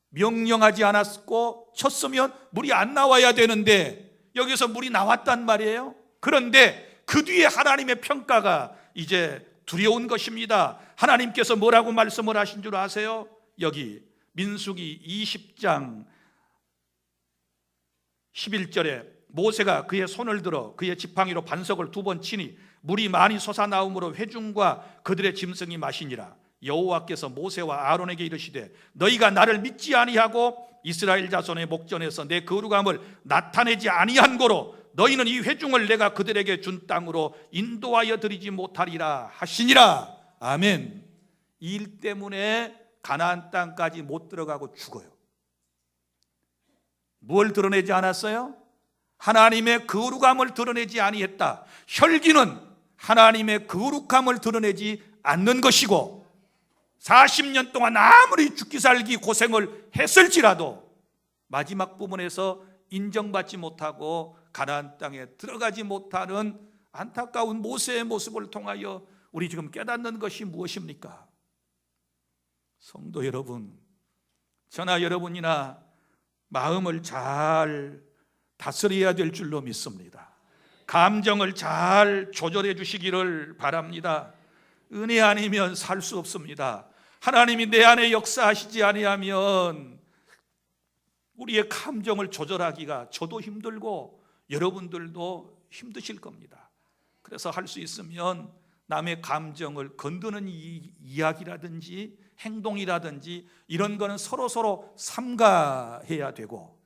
명령하지 않았고 쳤으면 물이 안 나와야 되는데 여기서 물이 나왔단 말이에요. 그런데 그 뒤에 하나님의 평가가 이제 두려운 것입니다. 하나님께서 뭐라고 말씀을 하신 줄 아세요? 여기 민수기 20장 11절에 모세가 그의 손을 들어 그의 지팡이로 반석을 2번 치니 물이 많이 솟아나오므로 회중과 그들의 짐승이 마시니라. 여호와께서 모세와 아론에게 이르시되 너희가 나를 믿지 아니하고 이스라엘 자손의 목전에서 내 거룩함을 나타내지 아니한 고로 너희는 이 회중을 내가 그들에게 준 땅으로 인도하여 드리지 못하리라 하시니라. 아멘. 이 일 때문에 가나안 땅까지 못 들어가고 죽어요. 뭘 드러내지 않았어요? 하나님의 거룩함을 드러내지 아니했다. 혈기는 하나님의 거룩함을 드러내지 않는 것이고 40년 동안 아무리 죽기 살기 고생을 했을지라도 마지막 부분에서 인정받지 못하고 가나안 땅에 들어가지 못하는 안타까운 모세의 모습을 통하여 우리 지금 깨닫는 것이 무엇입니까? 성도 여러분, 저나 여러분이나 마음을 잘 다스려야 될 줄로 믿습니다. 감정을 잘 조절해 주시기를 바랍니다. 은혜 아니면 살 수 없습니다. 하나님이 내 안에 역사하시지 아니하면 우리의 감정을 조절하기가 저도 힘들고 여러분들도 힘드실 겁니다. 그래서 할 수 있으면 남의 감정을 건드는 이야기라든지 행동이라든지 이런 거는 서로 삼가해야 되고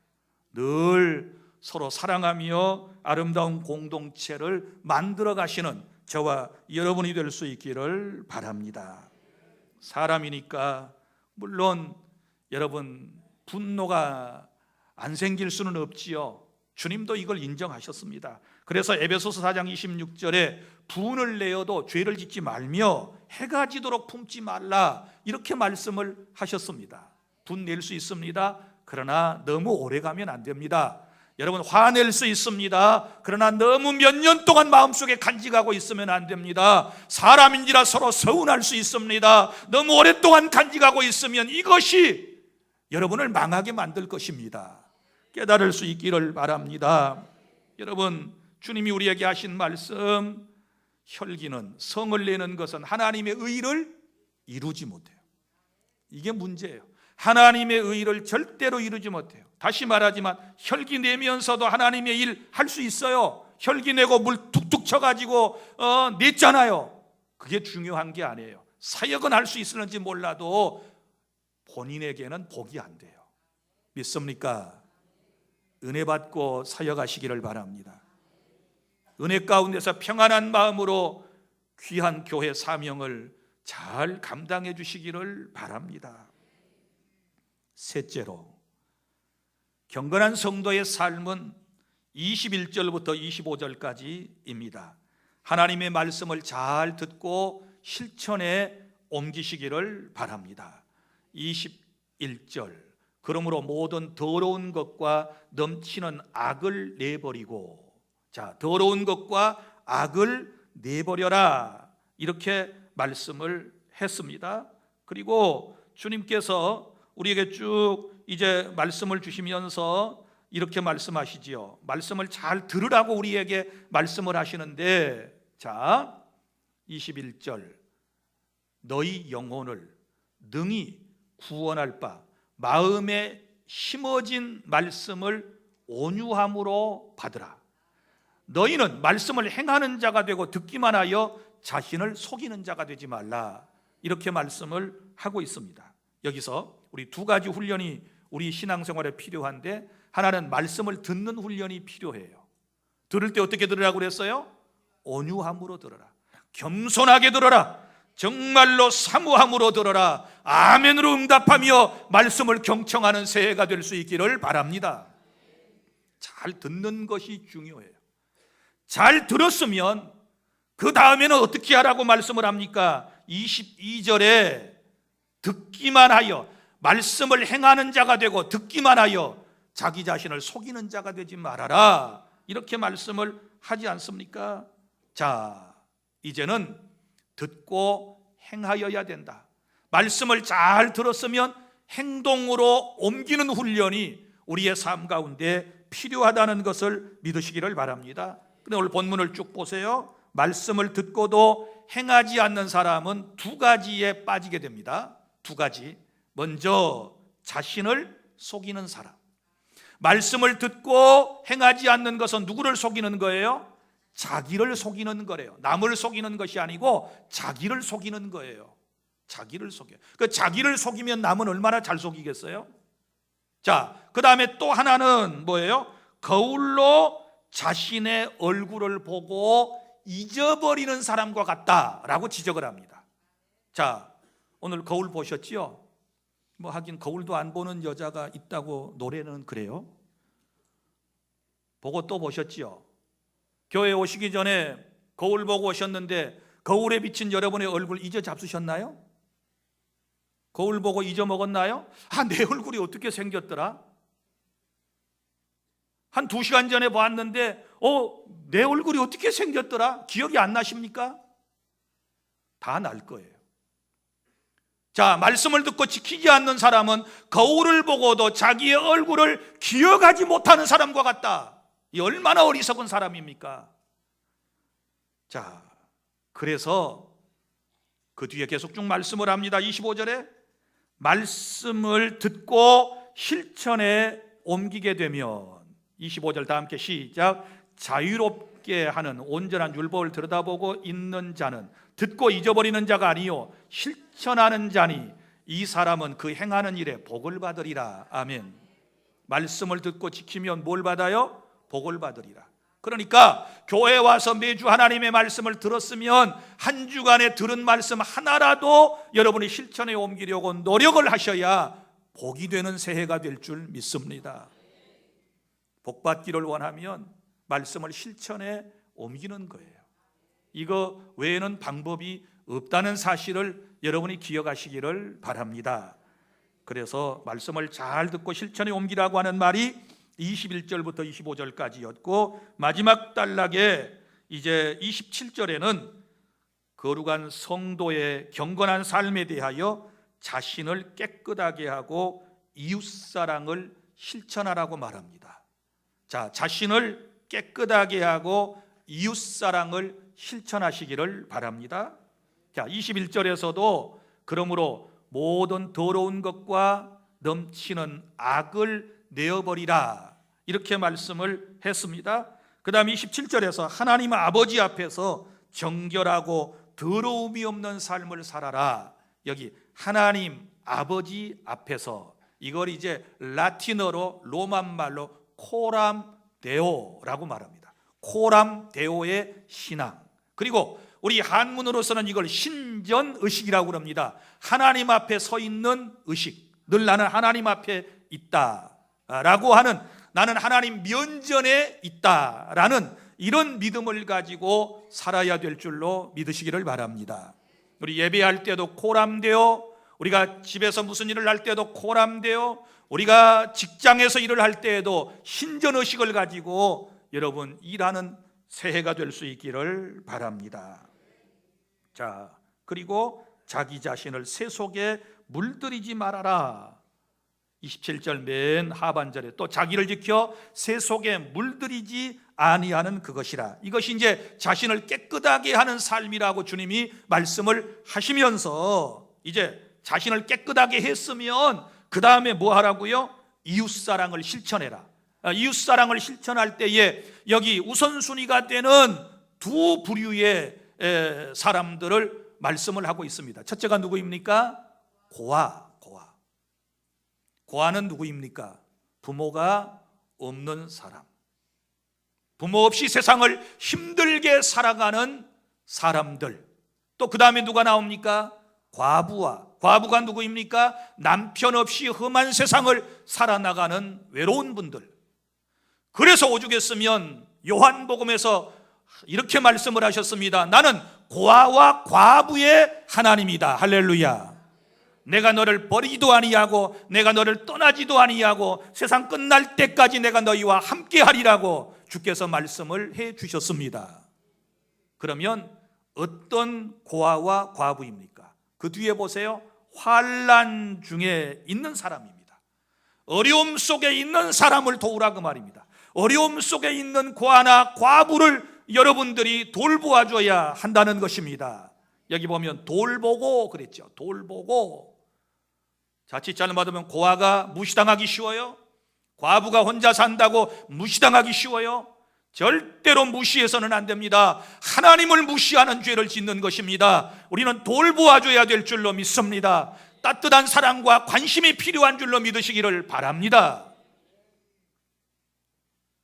늘 서로 사랑하며 아름다운 공동체를 만들어 가시는 저와 여러분이 될 수 있기를 바랍니다. 사람이니까 물론 여러분 분노가 안 생길 수는 없지요. 주님도 이걸 인정하셨습니다. 그래서 에베소서 4장 26절에 분을 내어도 죄를 짓지 말며 해가 지도록 품지 말라 이렇게 말씀을 하셨습니다. 분 낼 수 있습니다. 그러나 너무 오래 가면 안 됩니다. 여러분 화낼 수 있습니다. 그러나 너무 몇 년 동안 마음속에 간직하고 있으면 안 됩니다. 사람인지라 서로 서운할 수 있습니다. 너무 오랫동안 간직하고 있으면 이것이 여러분을 망하게 만들 것입니다. 깨달을 수 있기를 바랍니다. 여러분 주님이 우리에게 하신 말씀, 혈기는 성을 내는 것은 하나님의 의를 이루지 못해요. 이게 문제예요. 하나님의 의를 절대로 이루지 못해요. 다시 말하지만 혈기 내면서도 하나님의 일 할 수 있어요. 혈기 내고 물 툭툭 쳐가지고 냈잖아요. 그게 중요한 게 아니에요. 사역은 할 수 있을는지 몰라도 본인에게는 복이 안 돼요. 믿습니까? 은혜 받고 사역하시기를 바랍니다. 은혜 가운데서 평안한 마음으로 귀한 교회 사명을 잘 감당해 주시기를 바랍니다. 셋째로, 경건한 성도의 삶은 21절부터 25절까지입니다. 하나님의 말씀을 잘 듣고 실천에 옮기시기를 바랍니다. 21절, 그러므로 모든 더러운 것과 넘치는 악을 내버리고, 자, 더러운 것과 악을 내버려라 이렇게 말씀을 했습니다. 그리고 주님께서 우리에게 쭉 이제 말씀을 주시면서 이렇게 말씀하시지요. 말씀을 잘 들으라고 우리에게 말씀을 하시는데, 자 21절, 너희 영혼을 능히 구원할 바 마음에 심어진 말씀을 온유함으로 받으라. 너희는 말씀을 행하는 자가 되고 듣기만 하여 자신을 속이는 자가 되지 말라. 이렇게 말씀을 하고 있습니다. 여기서 우리 두 가지 훈련이 우리 신앙생활에 필요한데, 하나는 말씀을 듣는 훈련이 필요해요. 들을 때 어떻게 들으라고 그랬어요? 온유함으로 들어라, 겸손하게 들어라, 정말로 사모함으로 들어라, 아멘으로 응답하며 말씀을 경청하는 새해가 될 수 있기를 바랍니다. 잘 듣는 것이 중요해요. 잘 들었으면 그 다음에는 어떻게 하라고 말씀을 합니까? 22절에 듣기만 하여, 말씀을 행하는 자가 되고 듣기만 하여 자기 자신을 속이는 자가 되지 말아라, 이렇게 말씀을 하지 않습니까? 자, 이제는 듣고 행하여야 된다. 말씀을 잘 들었으면 행동으로 옮기는 훈련이 우리의 삶 가운데 필요하다는 것을 믿으시기를 바랍니다. 근데 오늘 본문을 쭉 보세요. 말씀을 듣고도 행하지 않는 사람은 두 가지에 빠지게 됩니다. 두 가지. 먼저 자신을 속이는 사람. 말씀을 듣고 행하지 않는 것은 누구를 속이는 거예요? 자기를 속이는 거래요. 남을 속이는 것이 아니고 자기를 속이는 거예요. 자기를 속여요. 그 자기를 속이면 남은 얼마나 잘 속이겠어요? 자, 그 다음에 또 하나는 뭐예요? 거울로 자신의 얼굴을 보고 잊어버리는 사람과 같다라고 지적을 합니다. 자, 오늘 거울 보셨지요? 뭐 하긴 거울도 안 보는 여자가 있다고 노래는 그래요. 보고 또 보셨지요? 교회 오시기 전에 거울 보고 오셨는데 거울에 비친 여러분의 얼굴 잊어 잡수셨나요? 거울 보고 잊어먹었나요? 아, 내 얼굴이 어떻게 생겼더라? 한 2시간 전에 봤는데 내 얼굴이 어떻게 생겼더라? 기억이 안 나십니까? 다 날 거예요. 자, 말씀을 듣고 지키지 않는 사람은 거울을 보고도 자기의 얼굴을 기억하지 못하는 사람과 같다. 이 얼마나 어리석은 사람입니까? 자, 그래서 그 뒤에 계속 쭉 말씀을 합니다. 25절에 말씀을 듣고 실천에 옮기게 되면, 25절 다 함께 시작. 자유롭게 하는 온전한 율법을 들여다보고 있는 자는 듣고 잊어버리는 자가 아니요 실천하는 자니 이 사람은 그 행하는 일에 복을 받으리라. 아멘. 말씀을 듣고 지키면 뭘 받아요? 복을 받으리라. 그러니까 교회에 와서 매주 하나님의 말씀을 들었으면 한 주간에 들은 말씀 하나라도 여러분이 실천에 옮기려고 노력을 하셔야 복이 되는 새해가 될 줄 믿습니다. 복 받기를 원하면 말씀을 실천에 옮기는 거예요. 이거 외에는 방법이 없다는 사실을 여러분이 기억하시기를 바랍니다. 그래서 말씀을 잘 듣고 실천에 옮기라고 하는 말이 21절부터 25절까지였고, 마지막 단락에 이제 27절에는 거룩한 성도의 경건한 삶에 대하여 자신을 깨끗하게 하고 이웃사랑을 실천하라고 말합니다. 자, 자신을 깨끗하게 하고 이웃사랑을 실천하시기를 바랍니다. 자, 21절에서도 그러므로 모든 더러운 것과 넘치는 악을 내어버리라, 이렇게 말씀을 했습니다. 그 다음 27절에서 하나님 아버지 앞에서 정결하고 더러움이 없는 삶을 살아라. 여기 하나님 아버지 앞에서, 이걸 이제 라틴어로 로만 말로 코람 데오라고 말합니다. 코람 데오의 신앙. 그리고 우리 한문으로서는 이걸 신전의식이라고 합니다. 하나님 앞에 서 있는 의식. 늘 나는 하나님 앞에 있다라고 하는, 나는 하나님 면전에 있다라는 이런 믿음을 가지고 살아야 될 줄로 믿으시기를 바랍니다. 우리 예배할 때도 코람데오, 우리가 집에서 무슨 일을 할 때도 코람데오, 우리가 직장에서 일을 할 때에도 신전의식을 가지고 여러분 일하는 새해가 될 수 있기를 바랍니다. 자, 그리고 자기 자신을 새 속에 물들이지 말아라. 27절 맨 하반절에 또 자기를 지켜 새 속에 물들이지 아니하는 그것이라. 이것이 이제 자신을 깨끗하게 하는 삶이라고 주님이 말씀을 하시면서, 이제 자신을 깨끗하게 했으면 그 다음에 뭐 하라고요? 이웃사랑을 실천해라. 이웃사랑을 실천할 때에 여기 우선순위가 되는 두 부류의 사람들을 말씀을 하고 있습니다. 첫째가 누구입니까? 고아는 누구입니까? 부모가 없는 사람, 부모 없이 세상을 힘들게 살아가는 사람들. 또 그 다음에 누가 나옵니까? 과부가 누구입니까? 남편 없이 험한 세상을 살아나가는 외로운 분들. 그래서 오죽했으면 요한복음에서 이렇게 말씀을 하셨습니다. 나는 고아와 과부의 하나님이다. 할렐루야. 내가 너를 버리지도 아니하고 내가 너를 떠나지도 아니하고 세상 끝날 때까지 내가 너희와 함께 하리라고 주께서 말씀을 해 주셨습니다. 그러면 어떤 고아와 과부입니까? 그 뒤에 보세요. 환난 중에 있는 사람입니다. 어려움 속에 있는 사람을 도우라 그 말입니다. 어려움 속에 있는 고아나 과부를 여러분들이 돌보아줘야 한다는 것입니다. 여기 보면 돌보고 그랬죠. 돌보고. 자칫 잘못하면 고아가 무시당하기 쉬워요? 과부가 혼자 산다고 무시당하기 쉬워요? 절대로 무시해서는 안 됩니다. 하나님을 무시하는 죄를 짓는 것입니다. 우리는 돌보아줘야 될 줄로 믿습니다. 따뜻한 사랑과 관심이 필요한 줄로 믿으시기를 바랍니다.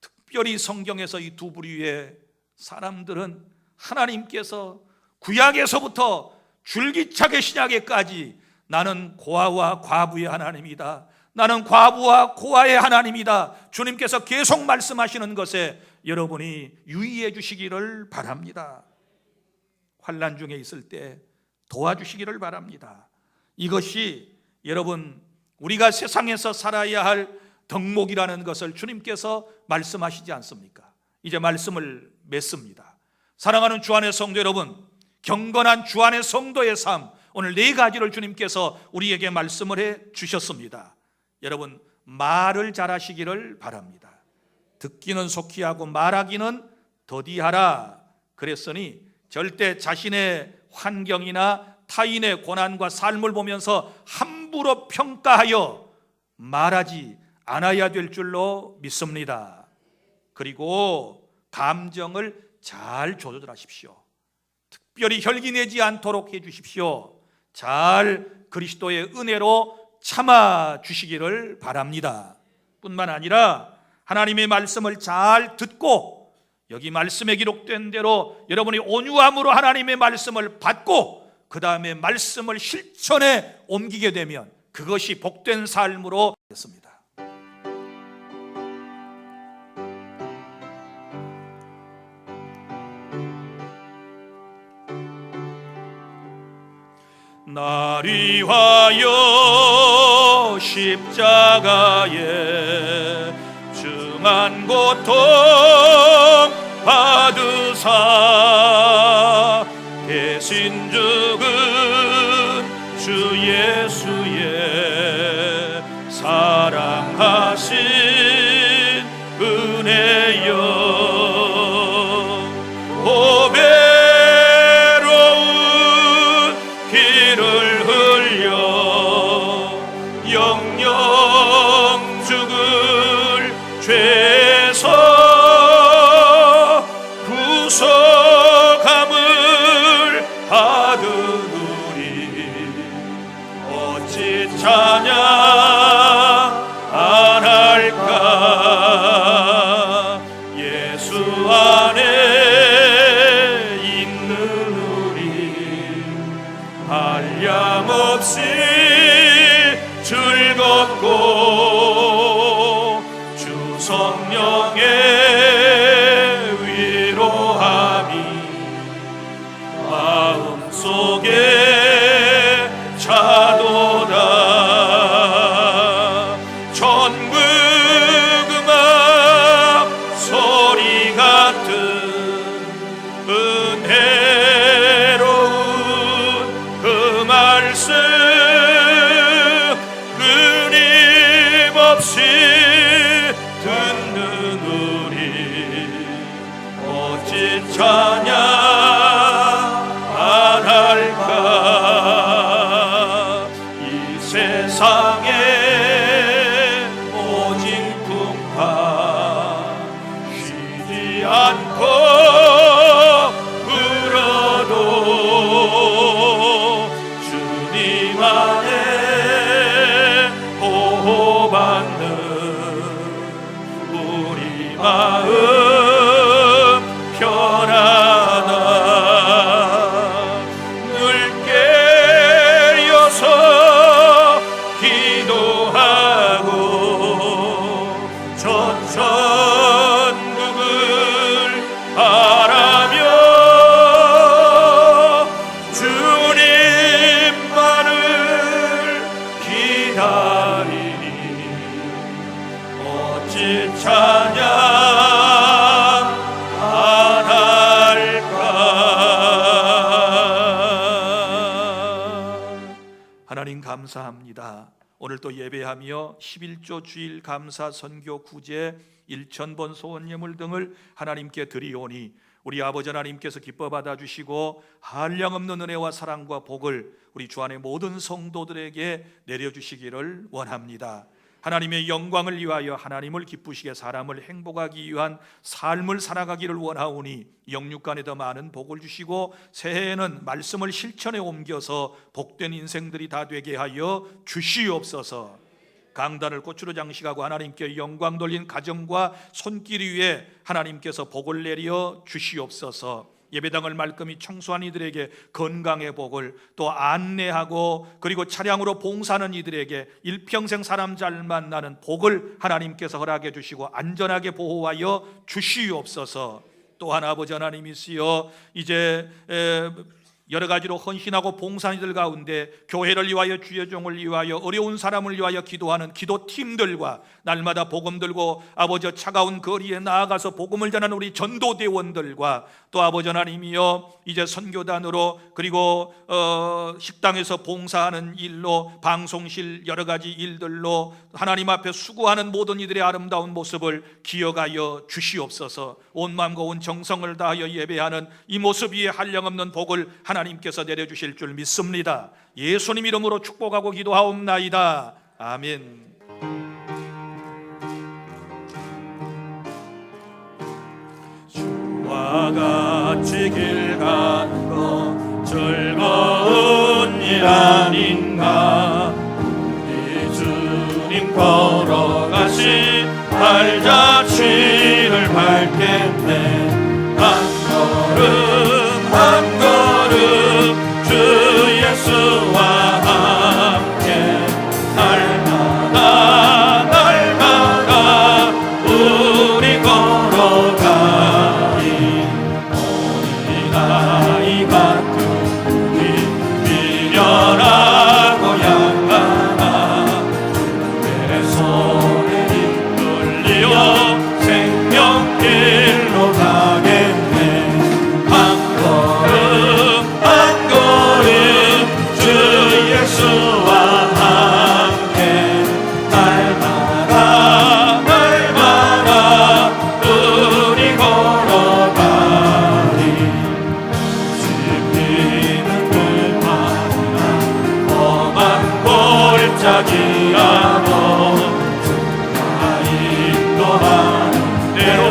특별히 성경에서 이 두 부류의 사람들은 하나님께서 구약에서부터 줄기차게 신약에까지 나는 고아와 과부의 하나님이다, 나는 과부와 고아의 하나님이다, 주님께서 계속 말씀하시는 것에 여러분이 유의해 주시기를 바랍니다. 환난 중에 있을 때 도와주시기를 바랍니다. 이것이 여러분 우리가 세상에서 살아야 할 덕목이라는 것을 주님께서 말씀하시지 않습니까? 이제 말씀을 맺습니다. 사랑하는 주안의 성도 여러분, 경건한 주안의 성도의 삶, 오늘 네 가지를 주님께서 우리에게 말씀을 해 주셨습니다. 여러분 말을 잘하시기를 바랍니다. 듣기는 속히 하고 말하기는 더디하라 그랬으니 절대 자신의 환경이나 타인의 고난과 삶을 보면서 함부로 평가하여 말하지 않아야 될 줄로 믿습니다. 그리고 감정을 잘 조절하십시오. 특별히 혈기내지 않도록 해주십시오. 잘 그리스도의 은혜로 참아 주시기를 바랍니다. 뿐만 아니라 하나님의 말씀을 잘 듣고 여기 말씀에 기록된 대로 여러분이 온유함으로 하나님의 말씀을 받고 그 다음에 말씀을 실천에 옮기게 되면 그것이 복된 삶으로 됐습니다. 날 위하여 십자가에 중한 고통 받으사 대신 죽은 주 예수의 사랑하신 은혜여 찬양 안 할까 예수 안에 있는 우리 한량없이 즐겁고 주 성령의 위로함이 마음속에 차도다. 찬양 안 할까 이 세상에 오직 풍파 쉬지 않고 불어도 마음 편하다. 늘 깨어서 기도하고 저 천국을 바라며 주님만을 기다리니 어찌 찬양 안 할까. 하나님 감사합니다. 오늘 또 예배하며 11조 주일 감사 선교 구제 1,000번 소원 예물 등을 하나님께 드리오니 우리 아버지 하나님께서 기뻐 받아주시고 한량없는 은혜와 사랑과 복을 우리 주 안의 모든 성도들에게 내려주시기를 원합니다. 하나님의 영광을 위하여 하나님을 기쁘시게 사람을 행복하기 위한 삶을 살아가기를 원하오니 영육간에 더 많은 복을 주시고 새해에는 말씀을 실천에 옮겨서 복된 인생들이 다 되게 하여 주시옵소서. 강단을 꽃으로 장식하고 하나님께 영광 돌린 가정과 손길 위에 하나님께서 복을 내려 주시옵소서. 예배당을 말끔히 청소한 이들에게 건강의 복을, 또 안내하고 그리고 차량으로 봉사하는 이들에게 일평생 사람 잘 만나는 복을 하나님께서 허락해 주시고 안전하게 보호하여 주시옵소서. 또한 아버지 하나님이시여, 이제 여러 가지로 헌신하고 봉사한 이들 가운데 교회를 위하여 주의 종을 위하여 어려운 사람을 위하여 기도하는 기도팀들과 날마다 복음 들고 아버지 차가운 거리에 나아가서 복음을 전하는 우리 전도대원들과 또 아버지 하나님이여 이제 선교단으로 그리고 식당에서 봉사하는 일로 방송실 여러 가지 일들로 하나님 앞에 수고하는 모든 이들의 아름다운 모습을 기억하여 주시옵소서. 온 마음과 온 정성을 다하여 예배하는 이 모습 위에 한량없는 복을 하나님께서 내려주실 줄 믿습니다. 예수님 이름으로 축복하고 기도하옵나이다. 아멘. 주와 같이 길 가는 것 즐거운 일 아닌가. 우리 주님 걸어가신 발자취를 밟겠네. 한 걸음 한 걸음 주 예수와 함께 날마다 날마다 우리 걸어가리. 어린아이 같은 우리 미련하고 양간아 내 손에 이끌리어 생명길로 가겠네. 한 걸음 주 예수와 함께 날마다 날마다 우리 걸어가리. 씹히는 불판이나 험한 골짜기라도 주가 인도하는 대로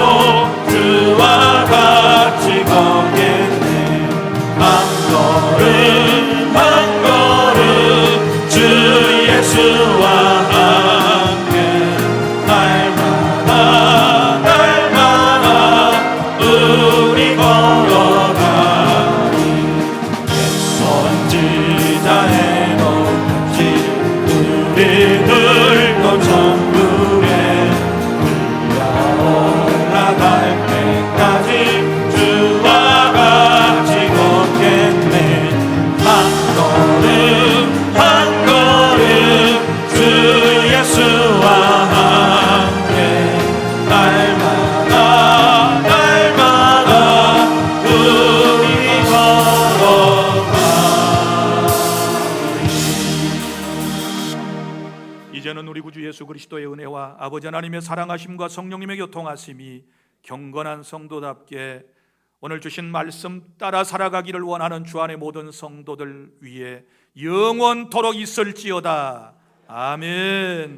주와 같이 걷겠네. 한 걸음 주 예수와 함께 날마다 날마다 우리 걸어가리. 선지자의 높은지 우리들도 천국에 올라갈 때까지 주와 같이 걷겠네. 한 걸음 주 예수와 함께 날마다 날마다 우리 걸어가리. 이제는 우리 구주 예수 그리스도의 은혜와 아버지 하나님의 사랑하심과 성령님의 교통하심이 경건한 성도답게 오늘 주신 말씀 따라 살아가기를 원하는 주 안의 모든 성도들 위해 영원토록 있을지어다. 아멘.